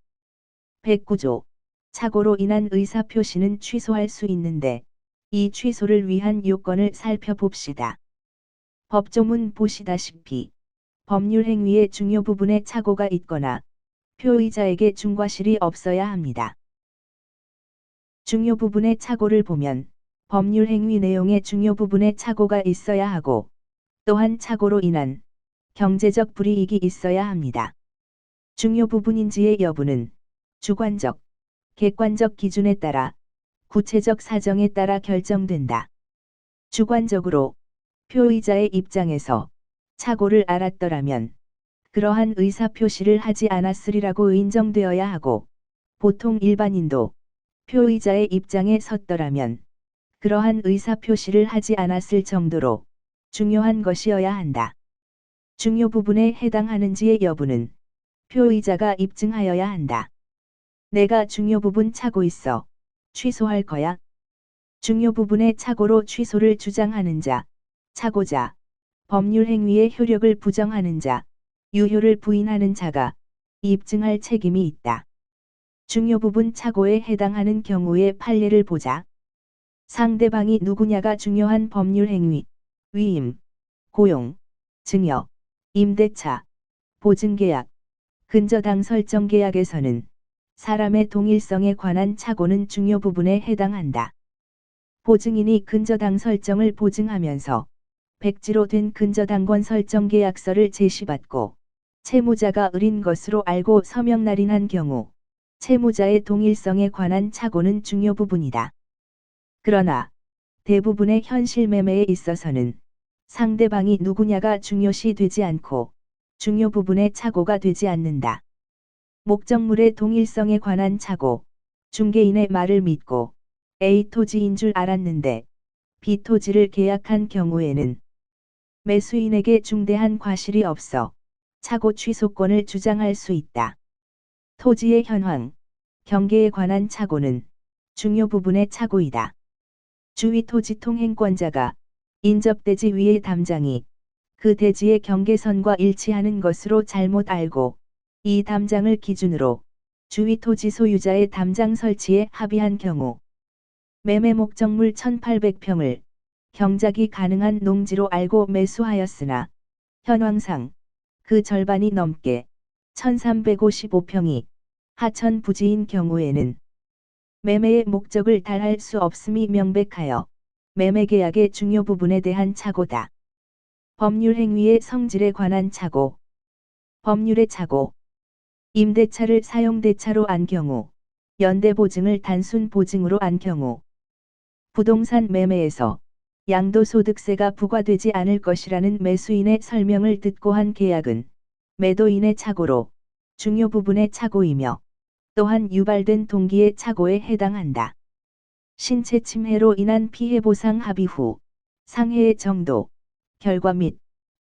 S1: 109조 착오로 인한 의사표시는 취소할 수 있는데 이 취소를 위한 요건을 살펴봅시다. 법조문 보시다시피 법률 행위의 중요 부분에 착오가 있거나 표의자에게 중과실이 없어야 합니다. 중요 부분의 착오를 보면 법률 행위 내용의 중요 부분에 착오가 있어야 하고 또한 착오로 인한 경제적 불이익이 있어야 합니다. 중요 부분인지의 여부는 주관적, 객관적 기준에 따라 구체적 사정에 따라 결정된다. 주관적으로 표의자의 입장에서 착오를 알았더라면 그러한 의사표시를 하지 않았으리라고 인정되어야 하고, 보통 일반인도 표의자의 입장에 섰더라면 그러한 의사표시를 하지 않았을 정도로 중요한 것이어야 한다. 중요 부분에 해당하는지의 여부는 표의자가 입증하여야 한다. 내가 중요 부분 차고 있어. 취소할 거야? 중요 부분의 착오로 취소를 주장하는 자, 착오자, 법률 행위의 효력을 부정하는 자, 유효를 부인하는 자가 입증할 책임이 있다. 중요 부분 착오에 해당하는 경우의 판례를 보자. 상대방이 누구냐가 중요한 법률 행위, 위임, 고용, 증여, 임대차, 보증계약, 근저당 설정계약에서는 사람의 동일성에 관한 착오는 중요 부분에 해당한다. 보증인이 근저당 설정을 보증하면서 백지로 된 근저당권 설정계약서를 제시받고 채무자가 을인 것으로 알고 서명 날인한 경우 채무자의 동일성에 관한 착오는 중요 부분이다. 그러나 대부분의 현실 매매에 있어서는 상대방이 누구냐가 중요시 되지 않고 중요 부분의 착오가 되지 않는다. 목적물의 동일성에 관한 착오, 중개인의 말을 믿고 A 토지인 줄 알았는데 B 토지를 계약한 경우에는 매수인에게 중대한 과실이 없어 착오 취소권을 주장할 수 있다. 토지의 현황, 경계에 관한 착오는 중요 부분의 착오이다. 주위 토지 통행권자가 인접대지 위의 담장이 그 대지의 경계선과 일치하는 것으로 잘못 알고 이 담장을 기준으로 주위 토지 소유자의 담장 설치에 합의한 경우 매매 목적물 1800평을 경작이 가능한 농지로 알고 매수하였으나 현황상 그 절반이 넘게 1355평이 하천 부지인 경우에는 매매의 목적을 달할 수 없음이 명백하여 매매계약의 중요 부분에 대한 착오다. 법률 행위의 성질에 관한 착오, 법률의 착오, 임대차를 사용대차로 안 경우, 연대보증을 단순 보증으로 안 경우, 부동산 매매에서 양도소득세가 부과되지 않을 것이라는 매수인의 설명을 듣고 한 계약은 매도인의 착오로 중요 부분의 착오이며 또한 유발된 동기의 착오에 해당한다. 신체 침해로 인한 피해 보상 합의 후 상해의 정도, 결과 및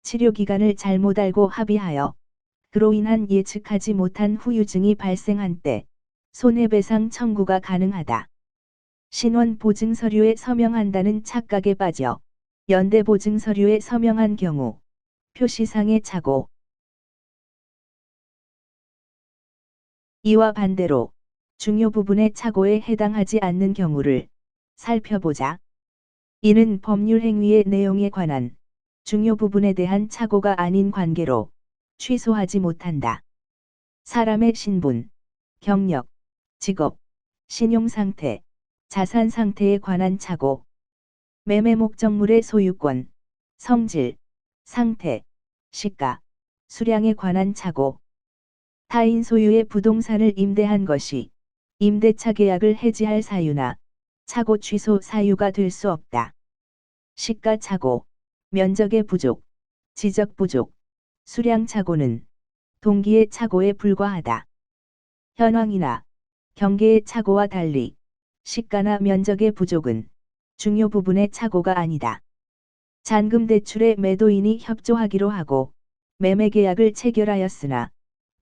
S1: 치료기간을 잘못 알고 합의하여 그로 인한 예측하지 못한 후유증이 발생한 때 손해배상 청구가 가능하다. 신원 보증서류에 서명한다는 착각에 빠져 연대 보증서류에 서명한 경우 표시상의 착오. 이와 반대로 중요 부분의 착오에 해당하지 않는 경우를 살펴보자. 이는 법률 행위의 내용에 관한 중요 부분에 대한 착오가 아닌 관계로 취소하지 못한다. 사람의 신분, 경력, 직업, 신용상태, 자산상태에 관한 착오, 매매 목적물의 소유권, 성질, 상태, 시가, 수량에 관한 착오, 타인 소유의 부동산을 임대한 것이 임대차 계약을 해지할 사유나 착오 취소 사유가 될 수 없다. 시가 착오, 면적의 부족, 지적 부족, 수량 착오는 동기의 착오에 불과하다. 현황이나 경계의 착오와 달리 시가나 면적의 부족은 중요 부분의 착오가 아니다. 잔금 대출에 매도인이 협조하기로 하고 매매 계약을 체결하였으나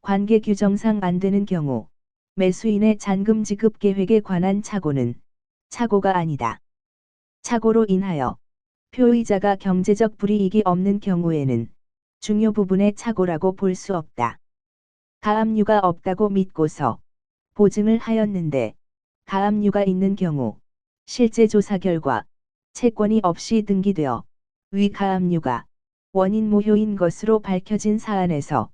S1: 관계 규정상 안 되는 경우 매수인의 잔금 지급 계획에 관한 착오는 착오가 아니다. 착오로 인하여 표의자가 경제적 불이익이 없는 경우에는 중요 부분의 착오라고 볼 수 없다. 가압류가 없다고 믿고서 보증을 하였는데 가압류가 있는 경우 실제 조사 결과 채권이 없이 등기되어 위 가압류가 원인 모효인 것으로 밝혀진 사안에서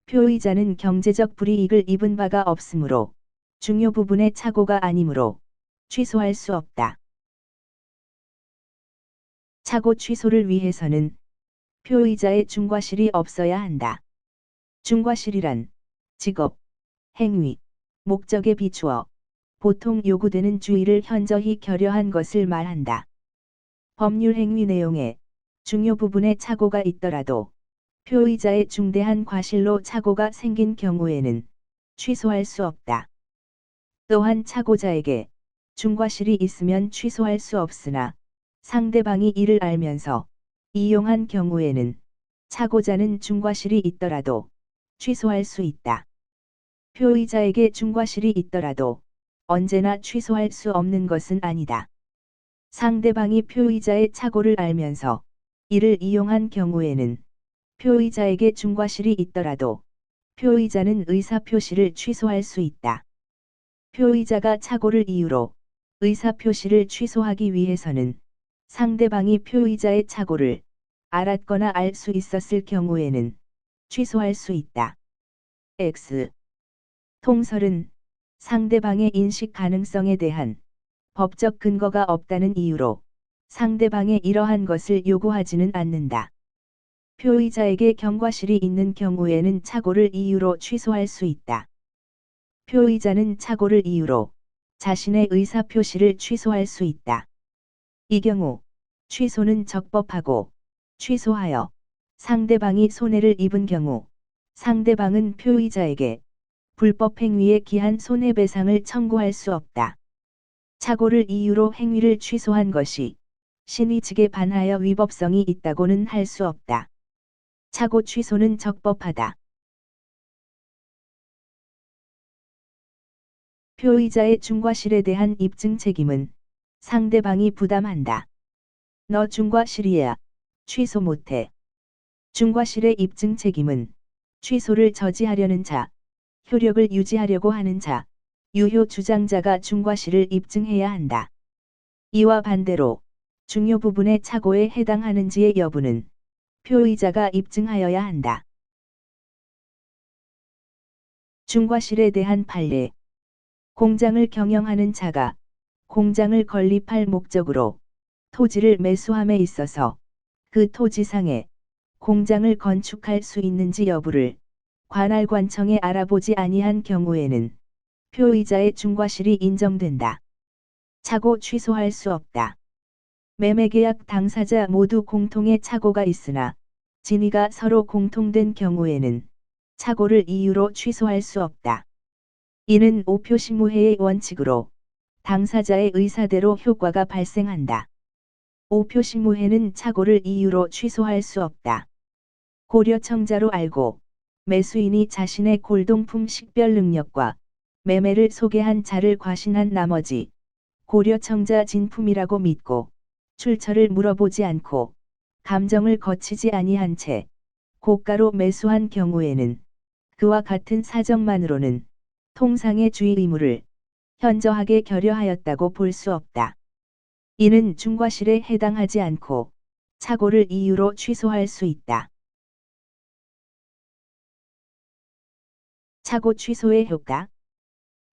S1: 표의자는 경제적 불이익을 입은 바가 없으므로 중요 부분의 착오가 아니므로 취소할 수 없다. 착오 취소를 위해서는 표의자의 중과실이 없어야 한다. 중과실이란 직업, 행위, 목적에 비추어 보통 요구되는 주의를 현저히 결여한 것을 말한다. 법률 행위 내용에 중요 부분의 착오가 있더라도 표의자의 중대한 과실로 착오가 생긴 경우에는 취소할 수 없다. 또한 착오자에게 중과실이 있으면 취소할 수 없으나 상대방이 이를 알면서 이용한 경우에는 착오자는 중과실이 있더라도 취소할 수 있다. 표의자에게 중과실이 있더라도 언제나 취소할 수 없는 것은 아니다. 상대방이 표의자의 착오를 알면서 이를 이용한 경우에는 표의자에게 중과실이 있더라도 표의자는 의사표시를 취소할 수 있다. 표의자가 착오를 이유로 의사표시를 취소하기 위해서는 상대방이 표의자의 착오를 알았거나 알 수 있었을 경우에는 취소할 수 있다. X. 통설은 상대방의 인식 가능성에 대한 법적 근거가 없다는 이유로 상대방의 이러한 것을 요구하지는 않는다. 표의자에게 경과실이 있는 경우에는 착오를 이유로 취소할 수 있다. 표의자는 착오를 이유로 자신의 의사표시를 취소할 수 있다. 이 경우 취소는 적법하고 취소하여 상대방이 손해를 입은 경우 상대방은 표의자에게 불법 행위에 기한 손해배상을 청구할 수 없다. 착오를 이유로 행위를 취소한 것이 신의 측에 반하여 위법성이 있다고는 할 수 없다. 착오 취소는 적법하다. 표의자의 중과실에 대한 입증 책임은 상대방이 부담한다. 너 중과실이야. 취소 못해. 중과실의 입증 책임은 취소를 저지하려는 자, 효력을 유지하려고 하는 자, 유효 주장자가 중과실을 입증해야 한다. 이와 반대로 중요 부분의 착오에 해당하는지의 여부는 표의자가 입증하여야 한다. 중과실에 대한 판례. 공장을 경영하는 자가 공장을 건립할 목적으로 토지를 매수함에 있어서 그 토지상에 공장을 건축할 수 있는지 여부를 관할관청에 알아보지 아니한 경우에는 표의자의 중과실이 인정된다. 착오 취소할 수 없다. 매매계약 당사자 모두 공통의 착오가 있으나 진위가 서로 공통된 경우에는 착오를 이유로 취소할 수 없다. 이는 오표시무해의 원칙으로 당사자의 의사대로 효과가 발생한다. 오표시무해는 착오를 이유로 취소할 수 없다. 고려청자로 알고 매수인이 자신의 골동품 식별 능력과 매매를 소개한 자를 과신한 나머지 고려청자 진품이라고 믿고 출처를 물어보지 않고 감정을 거치지 아니한 채 고가로 매수한 경우에는 그와 같은 사정만으로는 통상의 주의 의무를 현저하게 결여하였다고 볼 수 없다. 이는 중과실에 해당하지 않고 착오를 이유로 취소할 수 있다. 착오 취소의 효과.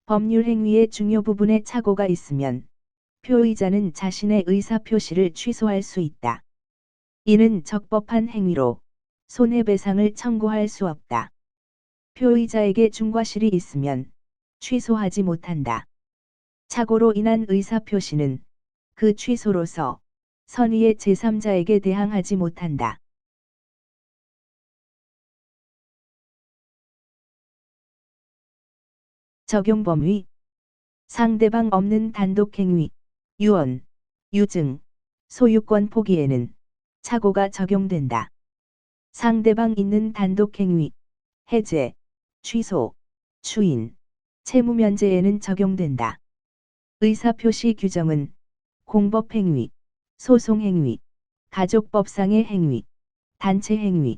S1: 법률 행위의 중요 부분에 착오가 있으면 표의자는 자신의 의사표시를 취소할 수 있다. 이는 적법한 행위로 손해배상을 청구할 수 없다. 표의자에게 중과실이 있으면 취소하지 못한다. 착오로 인한 의사표시는 그 취소로서 선의의 제3자에게 대항하지 못한다. 적용 범위. 상대방 없는 단독행위, 유언, 유증, 소유권 포기에는 착오가 적용된다. 상대방 있는 단독행위, 해제, 취소, 추인, 채무면제에는 적용된다. 의사표시 규정은 공법행위, 소송행위, 가족법상의 행위, 단체행위,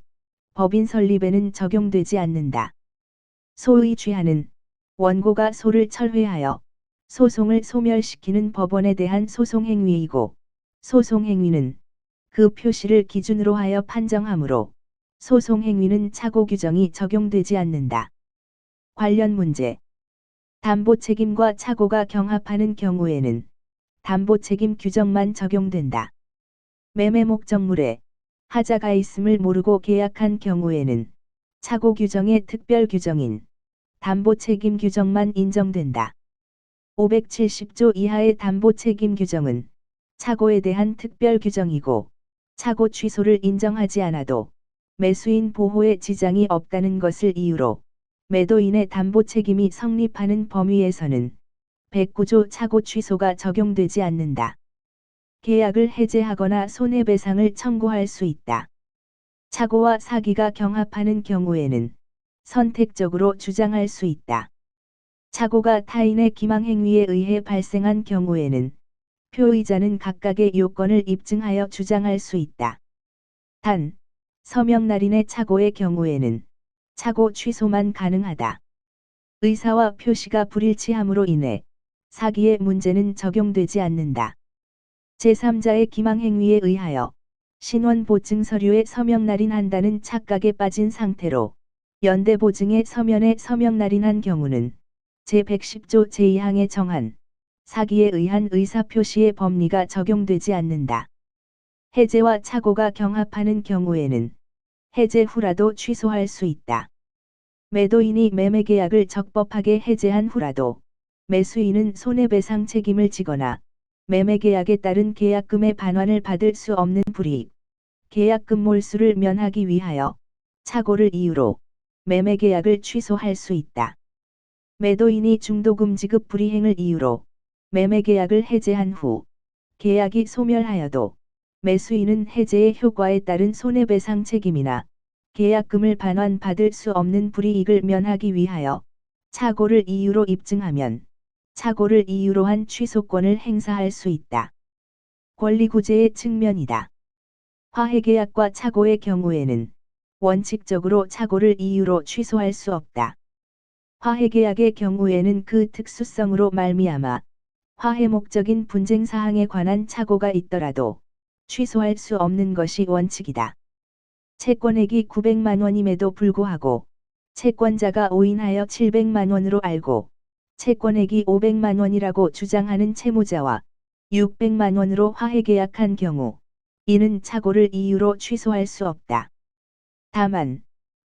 S1: 법인 설립에는 적용되지 않는다. 소의 취하는 원고가 소를 철회하여 소송을 소멸시키는 법원에 대한 소송행위이고 소송행위는 그 표시를 기준으로 하여 판정하므로 소송행위는 착오 규정이 적용되지 않는다. 관련 문제. 담보책임과 착오가 경합하는 경우에는 담보책임 규정만 적용된다. 매매 목적물에 하자가 있음을 모르고 계약한 경우에는 착오 규정의 특별 규정인 담보책임 규정만 인정된다. 570조 이하의 담보책임 규정은 착오에 대한 특별 규정이고 착오 취소를 인정하지 않아도 매수인 보호에 지장이 없다는 것을 이유로 매도인의 담보 책임이 성립하는 범위에서는 109조 착오 취소가 적용되지 않는다. 계약을 해제하거나 손해배상을 청구할 수 있다. 착오와 사기가 경합하는 경우에는 선택적으로 주장할 수 있다. 착오가 타인의 기망행위에 의해 발생한 경우에는 표의자는 각각의 요건을 입증하여 주장할 수 있다. 단, 서명날인의 착오의 경우에는 착오 취소만 가능하다. 의사와 표시가 불일치함으로 인해 사기의 문제는 적용되지 않는다. 제3자의 기망행위에 의하여 신원보증 서류에 서명날인한다는 착각에 빠진 상태로 연대보증의 서면에 서명날인한 경우는 제110조 제2항에 정한 사기에 의한 의사표시의 법리가 적용되지 않는다. 해제와 착오가 경합하는 경우에는 해제 후라도 취소할 수 있다. 매도인이 매매계약을 적법하게 해제한 후라도 매수인은 손해배상 책임을 지거나 매매계약에 따른 계약금의 반환을 받을 수 없는 불이익, 계약금 몰수를 면하기 위하여 착오를 이유로 매매계약을 취소할 수 있다. 매도인이 중도금지급 불이행을 이유로 매매계약을 해제한 후 계약이 소멸하여도 매수인은 해제의 효과에 따른 손해배상 책임이나 계약금을 반환받을 수 없는 불이익을 면하기 위하여 착오를 이유로 입증하면 착오를 이유로 한 취소권을 행사할 수 있다. 권리구제의 측면이다. 화해계약과 착오의 경우에는 원칙적으로 착오를 이유로 취소할 수 없다. 화해계약의 경우에는 그 특수성으로 말미암아 화해 목적인 분쟁 사항에 관한 착오가 있더라도 취소할 수 없는 것이 원칙이다. 채권액이 900만 원임에도 불구하고 채권자가 오인하여 700만 원으로 알고 채권액이 500만 원이라고 주장하는 채무자와 600만 원으로 화해계약한 경우 이는 착오를 이유로 취소할 수 없다. 다만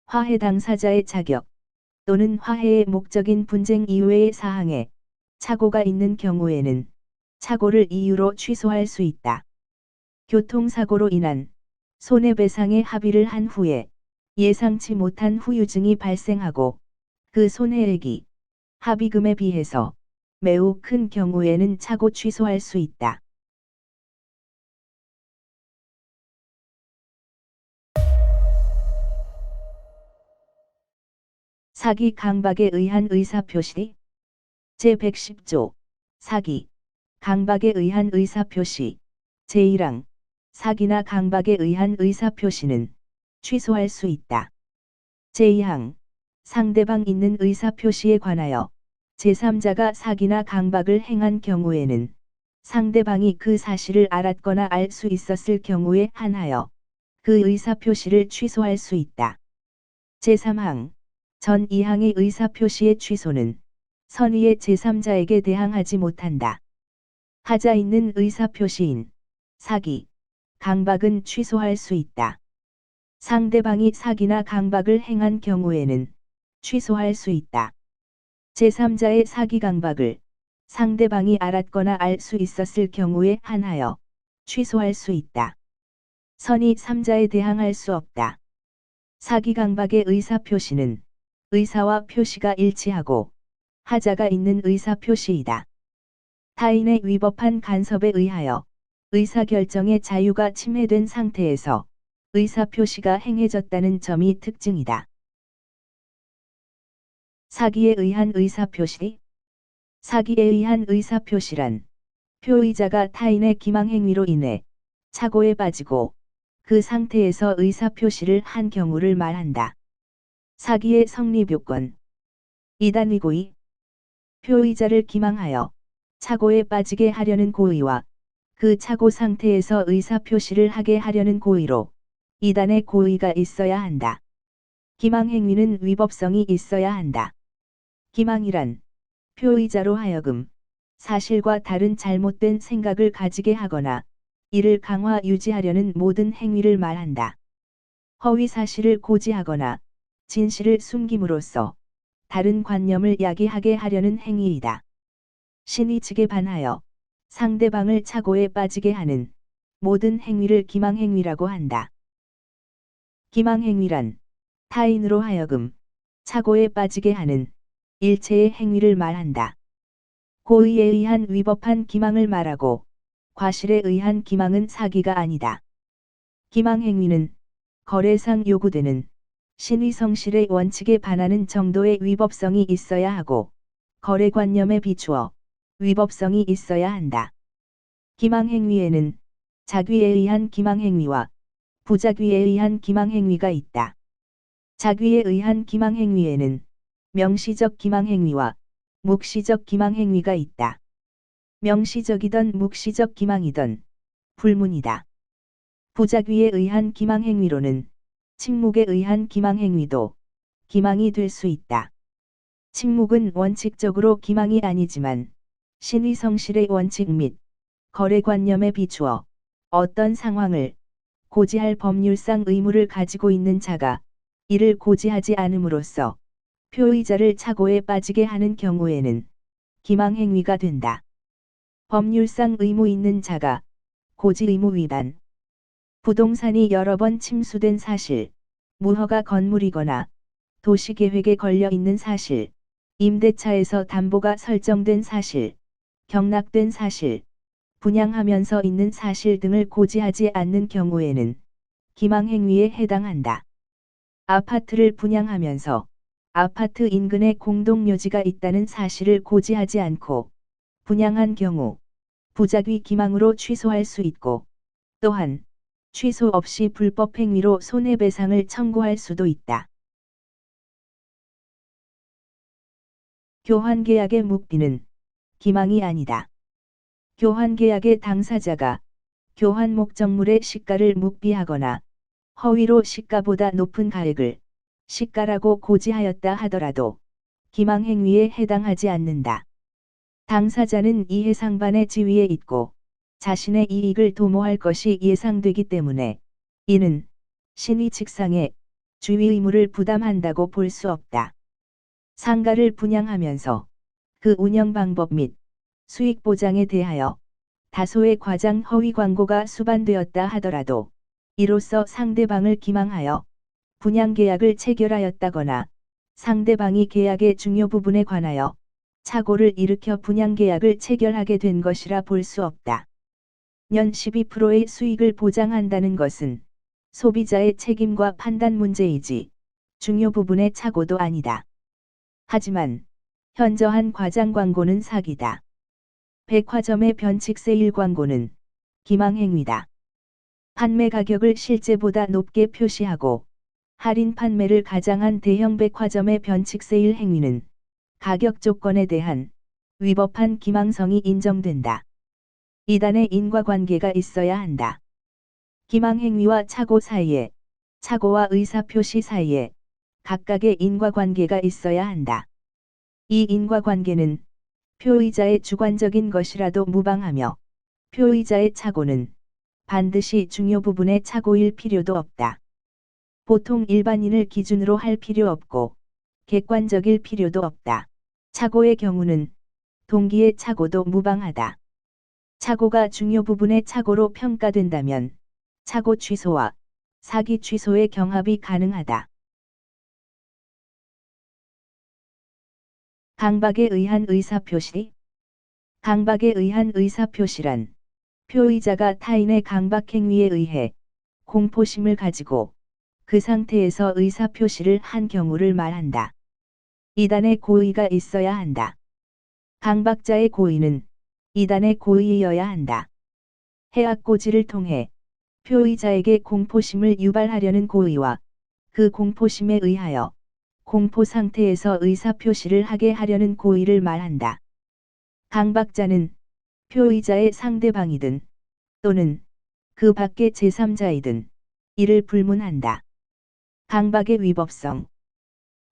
S1: 화해 당사자의 자격 또는 화해의 목적인 분쟁 이외의 사항에 착오가 있는 경우에는 착오를 이유로 취소할 수 있다. 교통사고로 인한 손해배상의 합의를 한 후에 예상치 못한 후유증이 발생하고 그 손해액이 합의금에 비해서 매우 큰 경우에는 착오 취소할 수 있다. 사기 강박에 의한 의사표시 제110조 사기 강박에 의한 의사표시 제1항 사기나 강박에 의한 의사표시는 취소할 수 있다. 제2항 상대방 있는 의사표시에 관하여 제3자가 사기나 강박을 행한 경우에는 상대방이 그 사실을 알았거나 알 수 있었을 경우에 한하여 그 의사표시를 취소할 수 있다. 제3항 전 2항의 의사표시의 취소는 선의의 제3자에게 대항하지 못한다. 하자 있는 의사표시인 사기, 강박은 취소할 수 있다. 상대방이 사기나 강박을 행한 경우에는 취소할 수 있다. 제3자의 사기 강박을 상대방이 알았거나 알 수 있었을 경우에 한하여 취소할 수 있다. 선의 3자에 대항할 수 없다. 사기 강박의 의사표시는 의사와 표시가 일치하고 하자가 있는 의사표시이다. 타인의 위법한 간섭에 의하여 의사결정의 자유가 침해된 상태에서 의사표시가 행해졌다는 점이 특징이다. 사기에 의한 의사표시 사기에 의한 의사표시란 표의자가 타인의 기망행위로 인해 착오에 빠지고 그 상태에서 의사표시를 한 경우를 말한다. 사기의 성립요건 2단 위고의 표의자를 기망하여 착오에 빠지게 하려는 고의와 그 착오 상태에서 의사표시를 하게 하려는 고의로 2단의 고의가 있어야 한다. 기망행위는 위법성이 있어야 한다. 기망이란 표의자로 하여금 사실과 다른 잘못된 생각을 가지게 하거나 이를 강화 유지하려는 모든 행위를 말한다. 허위 사실을 고지하거나 진실을 숨김으로써 다른 관념을 야기하게 하려는 행위이다. 신의 측에 반하여 상대방을 착오에 빠지게 하는 모든 행위를 기망행위라고 한다. 기망행위란 타인으로 하여금 착오에 빠지게 하는 일체의 행위를 말한다. 고의에 의한 위법한 기망을 말하고 과실에 의한 기망은 사기가 아니다. 기망행위는 거래상 요구되는 신의성실의 원칙에 반하는 정도의 위법성이 있어야 하고 거래관념에 비추어 위법성이 있어야 한다. 기망행위에는 작위에 의한 기망행위와 부작위에 의한 기망행위가 있다. 작위에 의한 기망행위에는 명시적 기망행위와 묵시적 기망행위가 있다. 명시적이든 묵시적 기망이든 불문이다. 부작위에 의한 기망행위로는 침묵에 의한 기망행위도 기망이 될 수 있다. 침묵은 원칙적으로 기망이 아니지만 신의성실의 원칙 및 거래관념에 비추어 어떤 상황을 고지할 법률상 의무를 가지고 있는 자가 이를 고지하지 않음으로써 표의자를 착오에 빠지게 하는 경우에는 기망행위가 된다. 법률상 의무 있는 자가 고지 의무 위반. 부동산이 여러 번 침수된 사실, 무허가 건물이거나 도시계획에 걸려 있는 사실, 임대차에서 담보가 설정된 사실, 경락된 사실, 분양하면서 있는 사실 등을 고지하지 않는 경우에는 기망행위에 해당한다. 아파트를 분양하면서 아파트 인근에 공동묘지가 있다는 사실을 고지하지 않고 분양한 경우 부작위 기망으로 취소할 수 있고 또한 취소 없이 불법 행위로 손해배상을 청구할 수도 있다. 교환계약의 묵비는 기망이 아니다. 교환계약의 당사자가 교환 목적물의 시가를 묵비하거나 허위로 시가보다 높은 가액을 시가라고 고지하였다 하더라도 기망행위에 해당하지 않는다. 당사자는 이해상반의 지위에 있고 자신의 이익을 도모할 것이 예상되기 때문에 이는 신의 직상의 주의 의무를 부담한다고 볼 수 없다. 상가를 분양하면서 그 운영 방법 및 수익 보장에 대하여 다소의 과장 허위 광고가 수반되었다 하더라도 이로써 상대방을 기망하여 분양 계약을 체결하였다거나 상대방이 계약의 중요 부분에 관하여 착오를 일으켜 분양 계약을 체결하게 된 것이라 볼 수 없다. 년 12%의 수익을 보장한다는 것은 소비자의 책임과 판단 문제이지 중요 부분의 착오도 아니다. 하지만 현저한 과장 광고는 사기다. 백화점의 변칙 세일 광고는 기망행위다. 판매 가격을 실제보다 높게 표시하고 할인 판매를 가장한 대형 백화점의 변칙 세일 행위는 가격 조건에 대한 위법한 기망성이 인정된다. 이단의 인과관계가 있어야 한다. 기망행위와 착오 사이에, 착오와 의사표시 사이에 각각의 인과관계가 있어야 한다. 이 인과관계는 표의자의 주관적인 것이라도 무방하며 표의자의 착오는 반드시 중요 부분의 착오일 필요도 없다. 보통 일반인을 기준으로 할 필요 없고 객관적일 필요도 없다. 착오의 경우는 동기의 착오도 무방하다. 착오가 중요 부분의 착오로 평가된다면 착오 취소와 사기 취소의 경합이 가능하다. 강박에 의한 의사표시. 강박에 의한 의사표시란 표의자가 타인의 강박행위에 의해 공포심을 가지고 그 상태에서 의사표시를 한 경우를 말한다. 이단의 고의가 있어야 한다. 강박자의 고의는 이단의 고의여야 한다. 해악고지를 통해 표의자에게 공포심을 유발하려는 고의와 그 공포심에 의하여 공포 상태에서 의사표시를 하게 하려는 고의를 말한다. 강박자는 표의자의 상대방이든 또는 그 밖의 제3자이든 이를 불문한다. 강박의 위법성.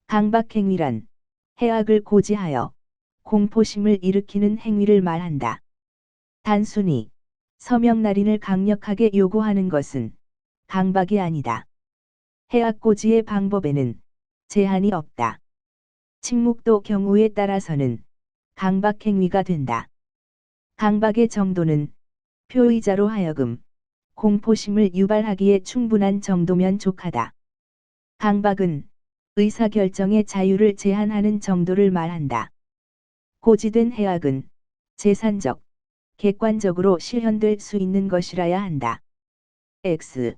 S1: 강박행위란 해악을 고지하여 공포심을 일으키는 행위를 말한다. 단순히 서명날인을 강력하게 요구하는 것은 강박이 아니다. 해악고지의 방법에는 제한이 없다. 침묵도 경우에 따라서는 강박행위가 된다. 강박의 정도는 표의자로 하여금 공포심을 유발하기에 충분한 정도면 족하다. 강박은 의사결정의 자유를 제한하는 정도를 말한다. 고지된 해악은 재산적, 객관적으로 실현될 수 있는 것이라야 한다. X.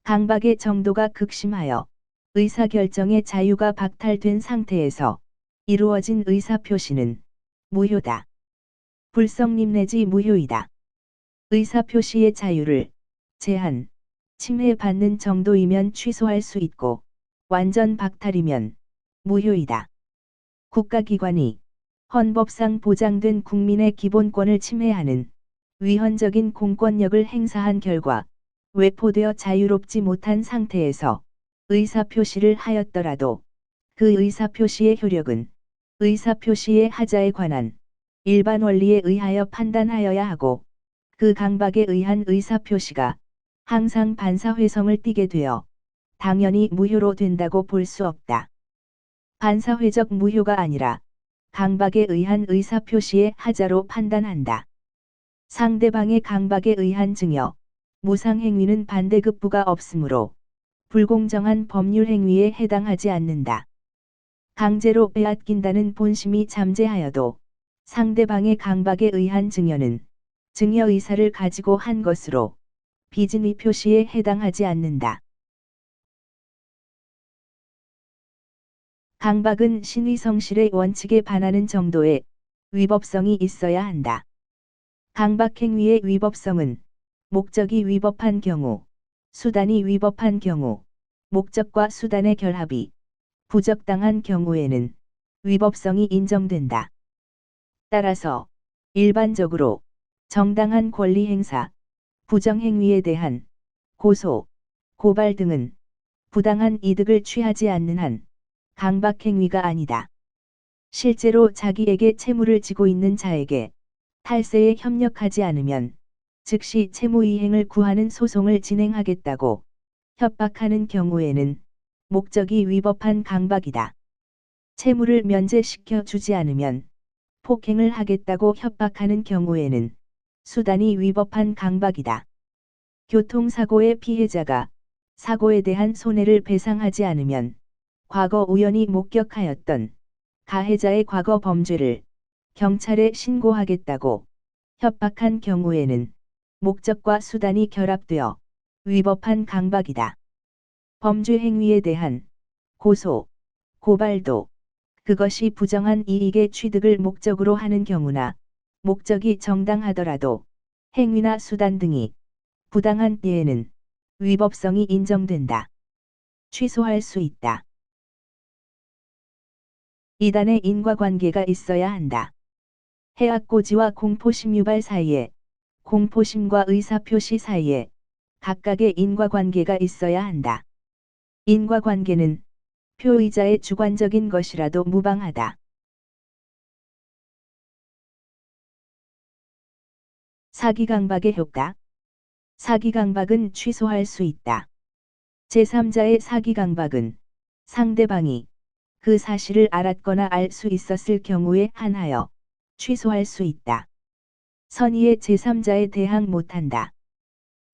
S1: 강박의 정도가 극심하여 의사결정의 자유가 박탈된 상태에서 이루어진 의사표시는 무효다. 불성립 내지 무효이다. 의사표시의 자유를 제한, 침해받는 정도이면 취소할 수 있고 완전 박탈이면 무효이다. 국가기관이 헌법상 보장된 국민의 기본권을 침해하는 위헌적인 공권력을 행사한 결과 외포되어 자유롭지 못한 상태에서 의사표시를 하였더라도 그 의사표시의 효력은 의사표시의 하자에 관한 일반 원리에 의하여 판단하여야 하고 그 강박에 의한 의사표시가 항상 반사회성을 띠게 되어 당연히 무효로 된다고 볼 수 없다. 반사회적 무효가 아니라 강박에 의한 의사표시의 하자로 판단한다. 상대방의 강박에 의한 증여, 무상행위는 반대급부가 없으므로 불공정한 법률 행위에 해당하지 않는다. 강제로 빼앗긴다는 본심이 잠재하여도 상대방의 강박에 의한 증여는 증여 의사를 가지고 한 것으로 비진의 표시에 해당하지 않는다. 강박은 신의성실의 원칙에 반하는 정도의 위법성이 있어야 한다. 강박행위의 위법성은 목적이 위법한 경우, 수단이 위법한 경우, 목적과 수단의 결합이 부적당한 경우에는 위법성이 인정된다. 따라서 일반적으로 정당한 권리 행사, 부정행위에 대한 고소, 고발 등은 부당한 이득을 취하지 않는 한 강박행위가 아니다. 실제로 자기에게 채무를 지고 있는 자에게 탈세에 협력하지 않으면 즉시 채무이행을 구하는 소송을 진행하겠다고 협박하는 경우에는 목적이 위법한 강박이다. 채무를 면제시켜 주지 않으면 폭행을 하겠다고 협박하는 경우에는 수단이 위법한 강박이다. 교통사고의 피해자가 사고에 대한 손해를 배상하지 않으면 과거 우연히 목격하였던 가해자의 과거 범죄를 경찰에 신고하겠다고 협박한 경우에는 목적과 수단이 결합되어 위법한 강박이다. 범죄 행위에 대한 고소, 고발도 그것이 부정한 이익의 취득을 목적으로 하는 경우나 목적이 정당하더라도 행위나 수단 등이 부당한 때에는 위법성이 인정된다. 취소할 수 있다. 이단의 인과관계가 있어야 한다. 해악고지와 공포심 유발 사이에, 공포심과 의사표시 사이에 각각의 인과관계가 있어야 한다. 인과관계는 표의자의 주관적인 것이라도 무방하다. 사기강박의 효과. 사기강박은 취소할 수 있다. 제3자의 사기강박은 상대방이 그 사실을 알았거나 알 수 있었을 경우에 한하여 취소할 수 있다. 선의의 제3자에 대항 못한다.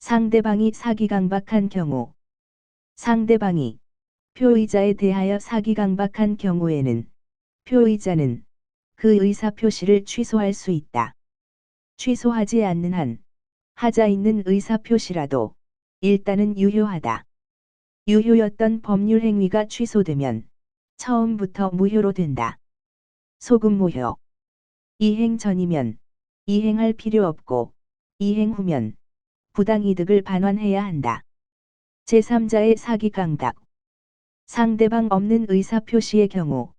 S1: 상대방이 사기강박한 경우, 상대방이 표의자에 대하여 사기강박한 경우에는 표의자는 그 의사표시를 취소할 수 있다. 취소하지 않는 한 하자 있는 의사표시라도 일단은 유효하다. 유효였던 법률 행위가 취소되면 처음부터 무효로 된다. 소급무효. 이행 전이면 이행할 필요 없고 이행 후면 부당이득을 반환해야 한다. 제3자의 사기강박. 상대방 없는 의사표시의 경우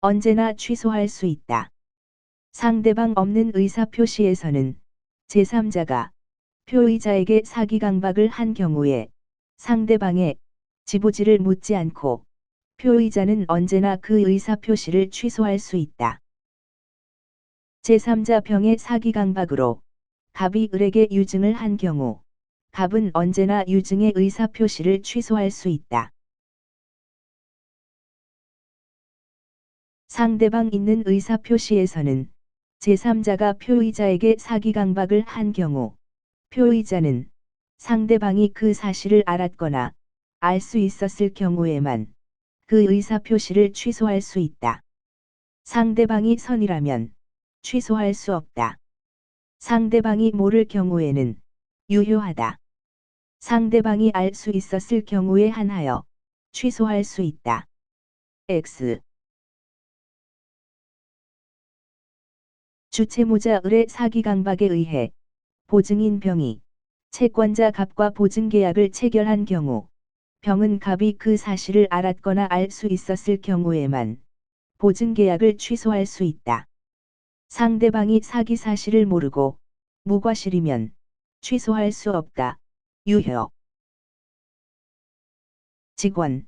S1: 언제나 취소할 수 있다. 상대방 없는 의사표시에서는 제3자가 표의자에게 사기강박을 한 경우에 상대방의 지부지를 묻지 않고 표의자는 언제나 그 의사표시를 취소할 수 있다. 제3자 병의 사기강박으로 갑이 을에게 유증을 한 경우 갑은 언제나 유증의 의사표시를 취소할 수 있다. 상대방 있는 의사표시에서는 제3자가 표의자에게 사기강박을 한 경우 표의자는 상대방이 그 사실을 알았거나 알 수 있었을 경우에만 그 의사표시를 취소할 수 있다. 상대방이 선이라면 취소할 수 없다. 상대방이 모를 경우에는 유효하다. 상대방이 알 수 있었을 경우에 한하여 취소할 수 있다. X. 주채무자 을의 사기 강박에 의해 보증인 병이 채권자 갑과 보증계약을 체결한 경우 병은 갑이 그 사실을 알았거나 알 수 있었을 경우에만 보증계약을 취소할 수 있다. 상대방이 사기 사실을 모르고 무과실이면 취소할 수 없다. 유효. 직원,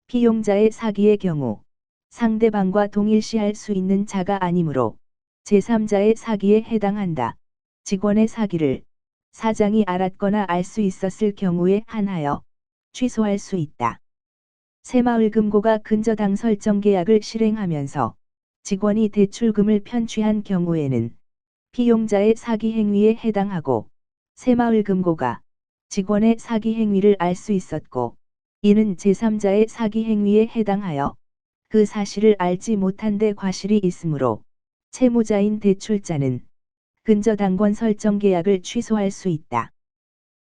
S1: 피용자의 사기의 경우 상대방과 동일시할 수 있는 자가 아니므로 제3자의 사기에 해당한다. 직원의 사기를 사장이 알았거나 알 수 있었을 경우에 한하여 취소할 수 있다. 새마을금고가 근저당 설정 계약을 실행하면서 직원이 대출금을 편취한 경우에는 피용자의 사기 행위에 해당하고 새마을금고가 직원의 사기 행위를 알 수 있었고 이는 제3자의 사기 행위에 해당하여 그 사실을 알지 못한 데 과실이 있으므로 채무자인 대출자는 근저당권 설정 계약을 취소할 수 있다.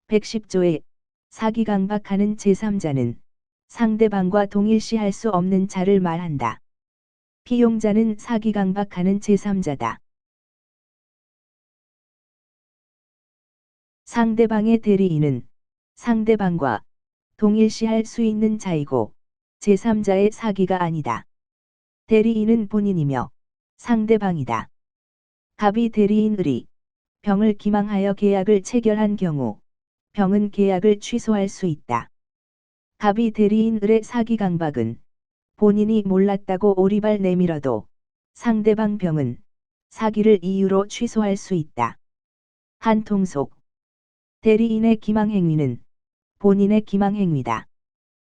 S1: 110조에 사기 강박하는 제3자는 상대방과 동일시할 수 없는 자를 말한다. 피용자는 사기 강박하는 제3자다. 상대방의 대리인은 상대방과 동일시할 수 있는 자이고 제3자의 사기가 아니다. 대리인은 본인이며 상대방이다. 갑이 대리인 을이 병을 기망하여 계약을 체결한 경우 병은 계약을 취소할 수 있다. 갑이 대리인 을의 사기 강박은 본인이 몰랐다고 오리발 내밀어도 상대방 병은 사기를 이유로 취소할 수 있다. 한통속. 대리인의 기망행위는 본인의 기망행위다.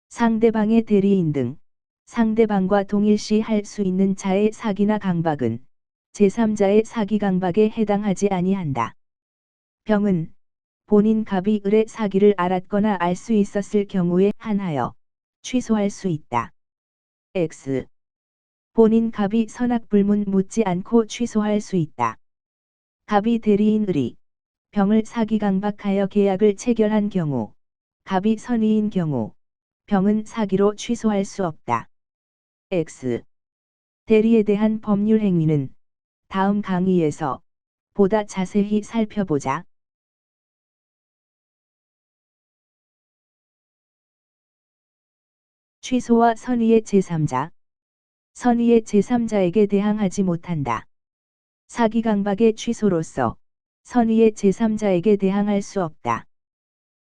S1: 상대방의 대리인 등 상대방과 동일시할 수 있는 자의 사기나 강박은 제3자의 사기 강박에 해당하지 아니한다. 병은 본인 갑이 을의 사기를 알았거나 알 수 있었을 경우에 한하여 취소할 수 있다. X. 본인 갑이 선악불문 묻지 않고 취소할 수 있다. 갑이 대리인 을이 병을 사기 강박하여 계약을 체결한 경우 갑이 선의인 경우 병은 사기로 취소할 수 없다. X. 대리에 대한 법률 행위는 다음 강의에서 보다 자세히 살펴보자. 취소와 선의의 제3자. 선의의 제3자에게 대항하지 못한다. 사기 강박의 취소로서 선의의 제3자에게 대항할 수 없다.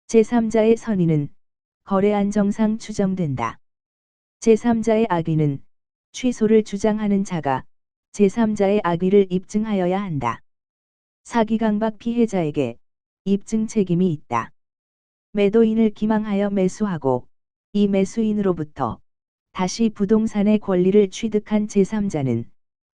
S1: 제3자의 선의는 거래 안정상 추정된다. 제3자의 악의는 취소를 주장하는 자가 제3자의 악의를 입증하여야 한다. 사기 강박 피해자에게 입증 책임이 있다. 매도인을 기망하여 매수하고 이 매수인으로부터 다시 부동산의 권리를 취득한 제3자는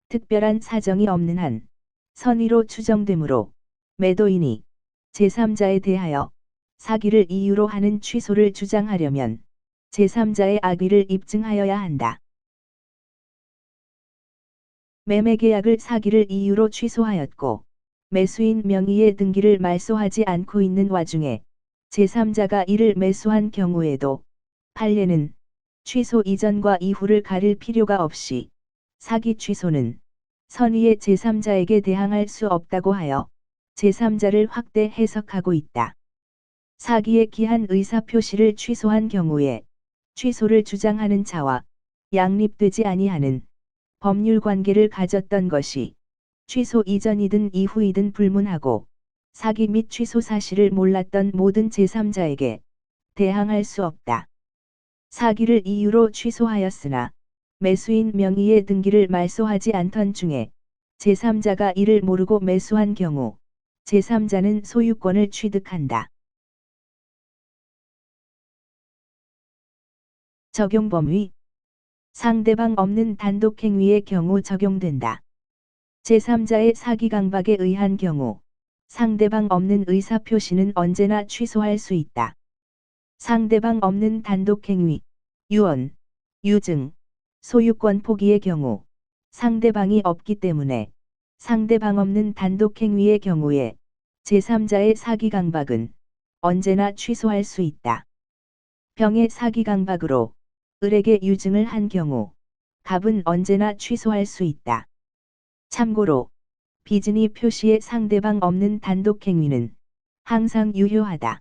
S1: 특별한 사정이 없는 한 선의로 추정되므로 매도인이 제3자에 대하여 사기를 이유로 하는 취소를 주장하려면 제3자의 악의를 입증하여야 한다. 매매계약을 사기를 이유로 취소하였고 매수인 명의의 등기를 말소하지 않고 있는 와중에 제3자가 이를 매수한 경우에도 판례는 취소 이전과 이후를 가릴 필요가 없이 사기 취소는 선의의 제3자에게 대항할 수 없다고 하여 제3자를 확대 해석하고 있다. 사기의 기한 의사표시를 취소한 경우에 취소를 주장하는 자와 양립되지 아니하는 법률 관계를 가졌던 것이 취소 이전이든 이후이든 불문하고 사기 및 취소 사실을 몰랐던 모든 제3자에게 대항할 수 없다. 사기를 이유로 취소하였으나 매수인 명의의 등기를 말소하지 않던 중에 제3자가 이를 모르고 매수한 경우 제3자는 소유권을 취득한다. 적용 범위. 상대방 없는 단독 행위의 경우 적용된다. 제3자의 사기 강박에 의한 경우 상대방 없는 의사표시는 언제나 취소할 수 있다. 상대방 없는 단독행위, 유언, 유증, 소유권 포기의 경우, 상대방이 없기 때문에 상대방 없는 단독행위의 경우에 제3자의 사기강박은 언제나 취소할 수 있다. 병의 사기강박으로 을에게 유증을 한 경우 갑은 언제나 취소할 수 있다. 참고로 비진이 표시의 상대방 없는 단독행위는 항상 유효하다.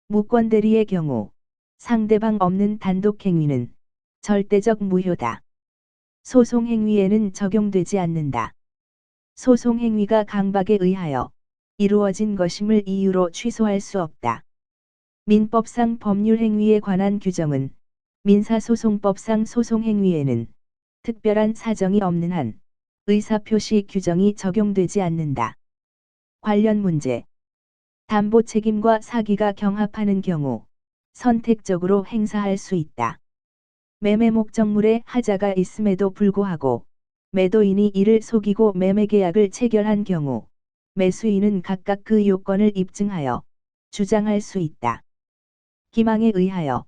S1: 무권대리의 경우 상대방 없는 단독행위는 절대적 무효다. 소송행위에는 적용되지 않는다. 소송행위가 강박에 의하여 이루어진 것임을 이유로 취소할 수 없다. 민법상 법률행위에 관한 규정은 민사소송법상 소송행위에는 특별한 사정이 없는 한 의사표시 규정이 적용되지 않는다. 관련 문제. 담보 책임과 사기가 경합하는 경우 선택적으로 행사할 수 있다. 매매 목적물에 하자가 있음에도 불구하고 매도인이 이를 속이고 매매 계약을 체결한 경우 매수인은 각각 그 요건을 입증하여 주장할 수 있다. 기망에 의하여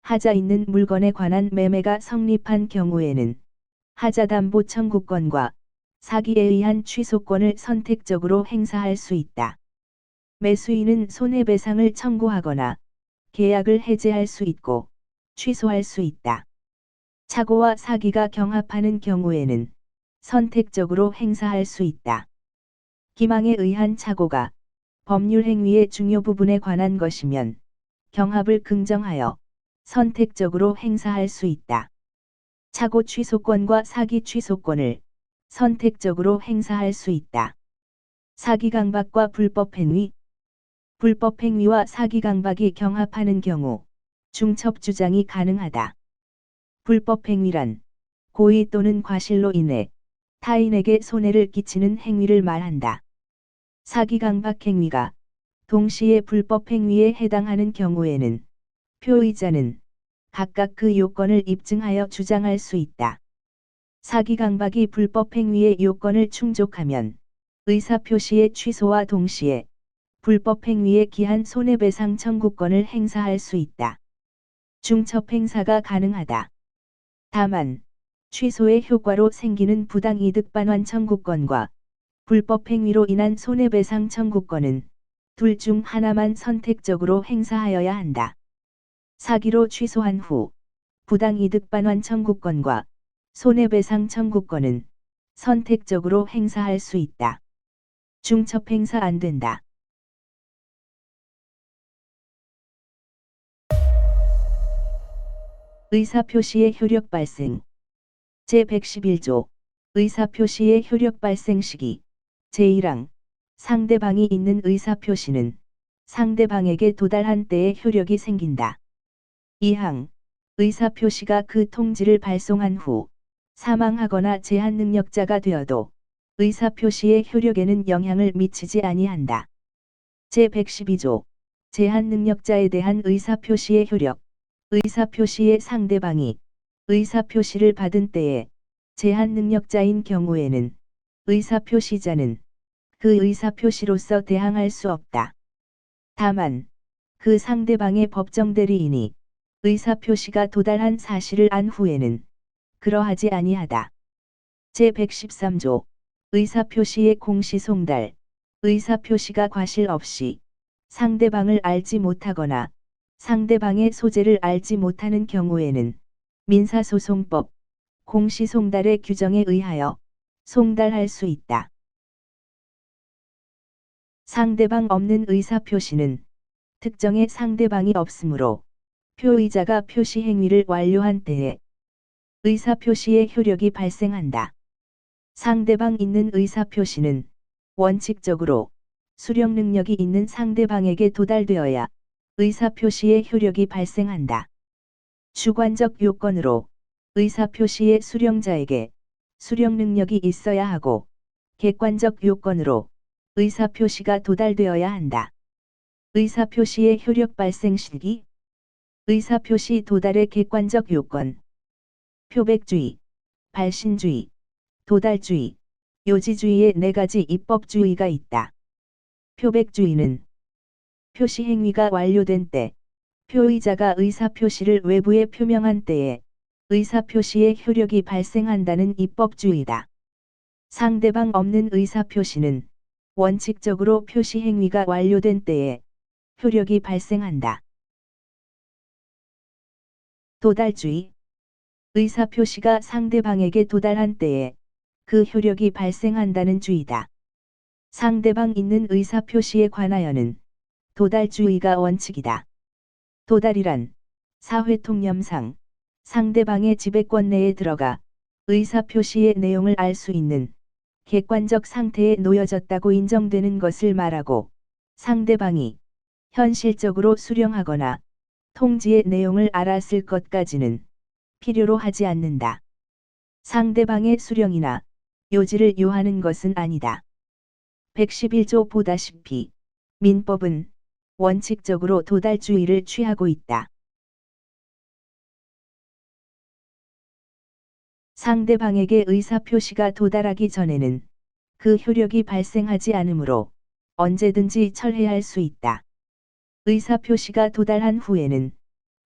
S1: 하자 있는 물건에 관한 매매가 성립한 경우에는 하자 담보 청구권과 사기에 의한 취소권을 선택적으로 행사할 수 있다. 매수인은 손해배상을 청구하거나 계약을 해제할 수 있고 취소할 수 있다. 착오와 사기가 경합하는 경우에는 선택적으로 행사할 수 있다. 기망에 의한 착오가 법률 행위의 중요 부분에 관한 것이면 경합을 긍정하여 선택적으로 행사할 수 있다. 착오 취소권과 사기 취소권을 선택적으로 행사할 수 있다. 사기강박과 불법행위. 불법행위와 사기강박이 경합하는 경우 중첩주장이 가능하다. 불법행위란 고의 또는 과실로 인해 타인에게 손해를 끼치는 행위를 말한다. 사기강박 행위가 동시에 불법행위에 해당하는 경우에는 표의자는 각각 그 요건을 입증하여 주장할 수 있다. 사기강박이 불법행위의 요건을 충족하면 의사표시의 취소와 동시에 불법행위에 기한 손해배상 청구권을 행사할 수 있다. 중첩행사가 가능하다. 다만 취소의 효과로 생기는 부당이득 반환 청구권과 불법행위로 인한 손해배상 청구권은 둘 중 하나만 선택적으로 행사하여야 한다. 사기로 취소한 후 부당이득 반환 청구권과 손해배상 청구권은 선택적으로 행사할 수 있다. 중첩행사 안 된다. 의사표시의 효력 발생. 제111조 의사표시의 효력 발생 시기. 제1항 상대방이 있는 의사표시는 상대방에게 도달한 때에 효력이 생긴다. 2항 의사표시가 그 통지를 발송한 후 사망하거나 제한 능력자가 되어도 의사표시의 효력에는 영향을 미치지 아니한다. 제112조 제한 능력자에 대한 의사표시의 효력. 의사표시의 상대방이 의사표시를 받은 때에 제한 능력자인 경우에는 의사표시자는 그 의사표시로서 대항할 수 없다. 다만 그 상대방의 법정 대리인이 의사표시가 도달한 사실을 안 후에는 그러하지 아니하다. 제113조 의사표시의 공시송달. 의사표시가 과실 없이 상대방을 알지 못하거나 상대방의 소재를 알지 못하는 경우에는 민사소송법 공시송달의 규정에 의하여 송달할 수 있다. 상대방 없는 의사표시는 특정의 상대방이 없으므로 표의자가 표시 행위를 완료한 때에 의사표시의 효력이 발생한다. 상대방 있는 의사표시는 원칙적으로 수령 능력이 있는 상대방에게 도달되어야 의사표시의 효력이 발생한다. 주관적 요건으로 의사표시의 수령자에게 수령 능력이 있어야 하고 객관적 요건으로 의사표시가 도달되어야 한다. 의사표시의 효력 발생 시기. 의사표시 도달의 객관적 요건. 표백주의, 발신주의, 도달주의, 요지주의의 4가지 입법주의가 있다. 표백주의는 표시 행위가 완료된 때, 표의자가 의사표시를 외부에 표명한 때에 의사표시의 효력이 발생한다는 입법주의다. 상대방 없는 의사표시는 원칙적으로 표시 행위가 완료된 때에 효력이 발생한다. 도달주의. 의사표시가 상대방에게 도달한 때에 그 효력이 발생한다는 주의다. 상대방 있는 의사표시에 관하여는 도달주의가 원칙이다. 도달이란 사회통념상 상대방의 지배권 내에 들어가 의사표시의 내용을 알 수 있는 객관적 상태에 놓여졌다고 인정되는 것을 말하고, 상대방이 현실적으로 수령하거나 통지의 내용을 알았을 것까지는 필요로 하지 않는다. 상대방의 수령이나 요지를 요하는 것은 아니다. 111조 보다시피 민법은 원칙적으로 도달주의를 취하고 있다. 상대방에게 의사표시가 도달하기 전에는 그 효력이 발생하지 않으므로 언제든지 철회할 수 있다. 의사표시가 도달한 후에는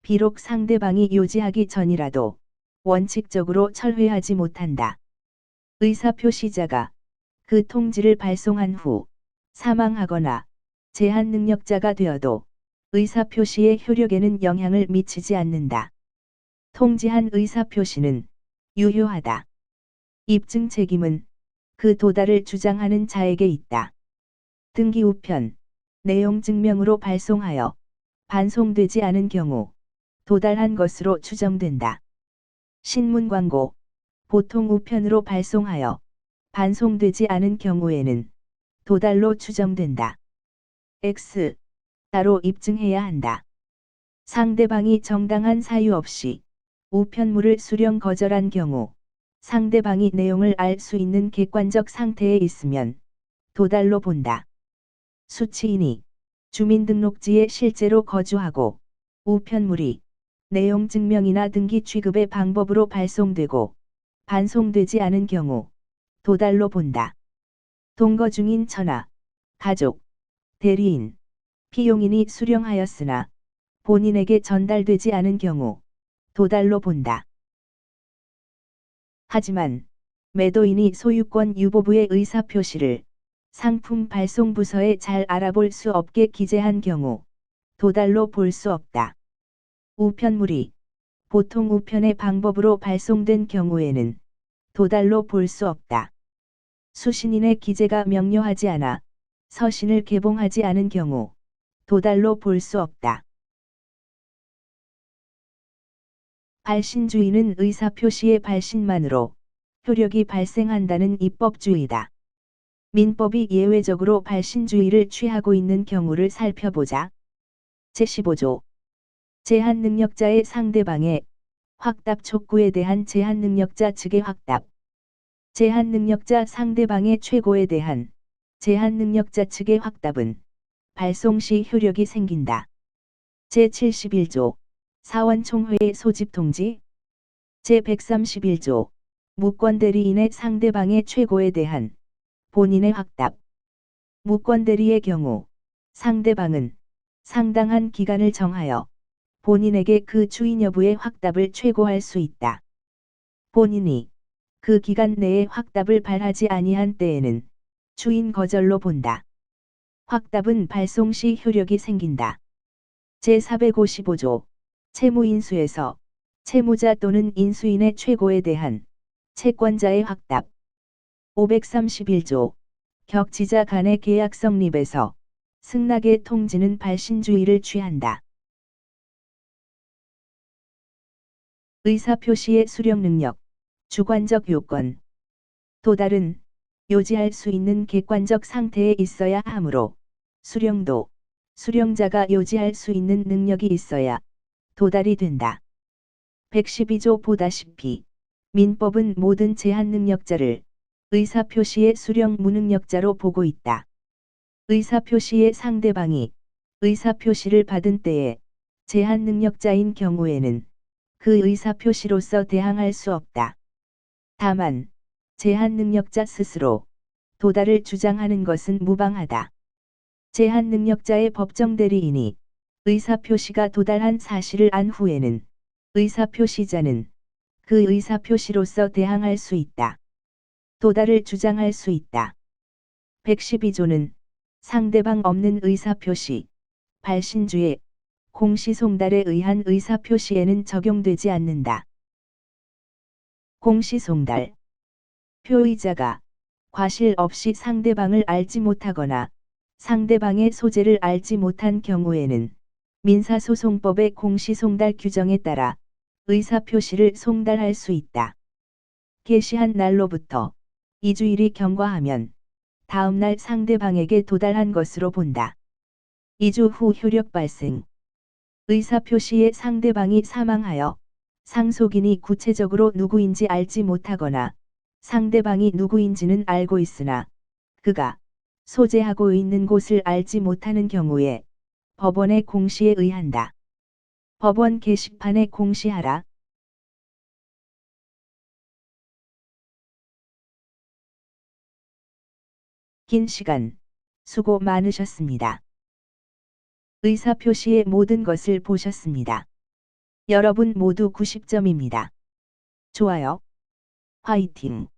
S1: 비록 상대방이 요지하기 전이라도 원칙적으로 철회하지 못한다. 의사표시자가 그 통지를 발송한 후 사망하거나 제한 능력자가 되어도 의사표시의 효력에는 영향을 미치지 않는다. 통지한 의사표시는 유효하다. 입증 책임은 그 도달을 주장하는 자에게 있다. 등기 우편, 내용 증명으로 발송하여 반송되지 않은 경우 도달한 것으로 추정된다. 신문 광고, 보통 우편으로 발송하여 반송되지 않은 경우에는 도달로 추정된다. X. 따로 입증해야 한다. 상대방이 정당한 사유 없이 우편물을 수령 거절한 경우 상대방이 내용을 알 수 있는 객관적 상태에 있으면 도달로 본다. 수치인이 주민등록지에 실제로 거주하고 우편물이 내용 증명이나 등기 취급의 방법으로 발송되고 반송되지 않은 경우 도달로 본다. 동거 중인 처나, 가족, 대리인, 피용인이 수령하였으나 본인에게 전달되지 않은 경우 도달로 본다. 하지만 매도인이 소유권 유보부의 의사표시를 상품 발송 부서에 잘 알아볼 수 없게 기재한 경우 도달로 볼 수 없다. 우편물이 보통 우편의 방법으로 발송된 경우에는 도달로 볼 수 없다. 수신인의 기재가 명료하지 않아 서신을 개봉하지 않은 경우 도달로 볼 수 없다. 발신주의는 의사표시의 발신만으로 효력이 발생한다는 입법주의다. 민법이 예외적으로 발신주의를 취하고 있는 경우를 살펴보자. 제15조. 제한능력자의 상대방의 확답 촉구에 대한 제한능력자 측의 확답. 제한능력자 상대방의 최고에 대한 제한능력자 측의 확답은 발송 시 효력이 생긴다. 제71조. 사원총회의 소집통지. 제131조. 무권대리인의 상대방의 최고에 대한 본인의 확답. 무권대리의 경우 상대방은 상당한 기간을 정하여 본인에게 그 추인 여부의 확답을 최고할 수 있다. 본인이 그 기간 내에 확답을 발하지 아니한 때에는 추인 거절로 본다. 확답은 발송 시 효력이 생긴다. 제455조. 채무인수에서 채무자 또는 인수인의 최고에 대한 채권자의 확답. 531조. 격지자 간의 계약 성립에서 승낙의 통지는 발신주의를 취한다. 의사표시의 수령 능력, 주관적 요건. 도달은 요지할 수 있는 객관적 상태에 있어야 하므로 수령도 수령자가 요지할 수 있는 능력이 있어야 도달이 된다. 112조 보다시피 민법은 모든 제한능력자를 의사표시의 수령 무능력자로 보고 있다. 의사표시의 상대방이 의사표시를 받은 때에 제한능력자인 경우에는 그 의사표시로서 대항할 수 없다. 다만 제한능력자 스스로 도달을 주장하는 것은 무방하다. 제한 능력자의 법정 대리인이 의사표시가 도달한 사실을 안 후에는 의사표시자는 그 의사표시로서 대항할 수 있다. 도달을 주장할 수 있다. 112조는 상대방 없는 의사표시, 발신주의, 공시송달에 의한 의사표시에는 적용되지 않는다. 공시송달. 표의자가 과실 없이 상대방을 알지 못하거나 상대방의 소재를 알지 못한 경우에는 민사소송법의 공시송달 규정에 따라 의사표시를 송달할 수 있다. 게시한 날로부터 2주일이 경과하면 다음 날 상대방에게 도달한 것으로 본다. 2주 후 효력 발생. 의사표시에 상대방이 사망하여 상속인이 구체적으로 누구인지 알지 못하거나 상대방이 누구인지는 알고 있으나 그가 소재하고 있는 곳을 알지 못하는 경우에 법원의 공시에 의한다. 법원 게시판에 공시하라. 긴 시간 수고 많으셨습니다. 의사표시의 모든 것을 보셨습니다. 여러분 모두 90점입니다. 좋아요. 화이팅!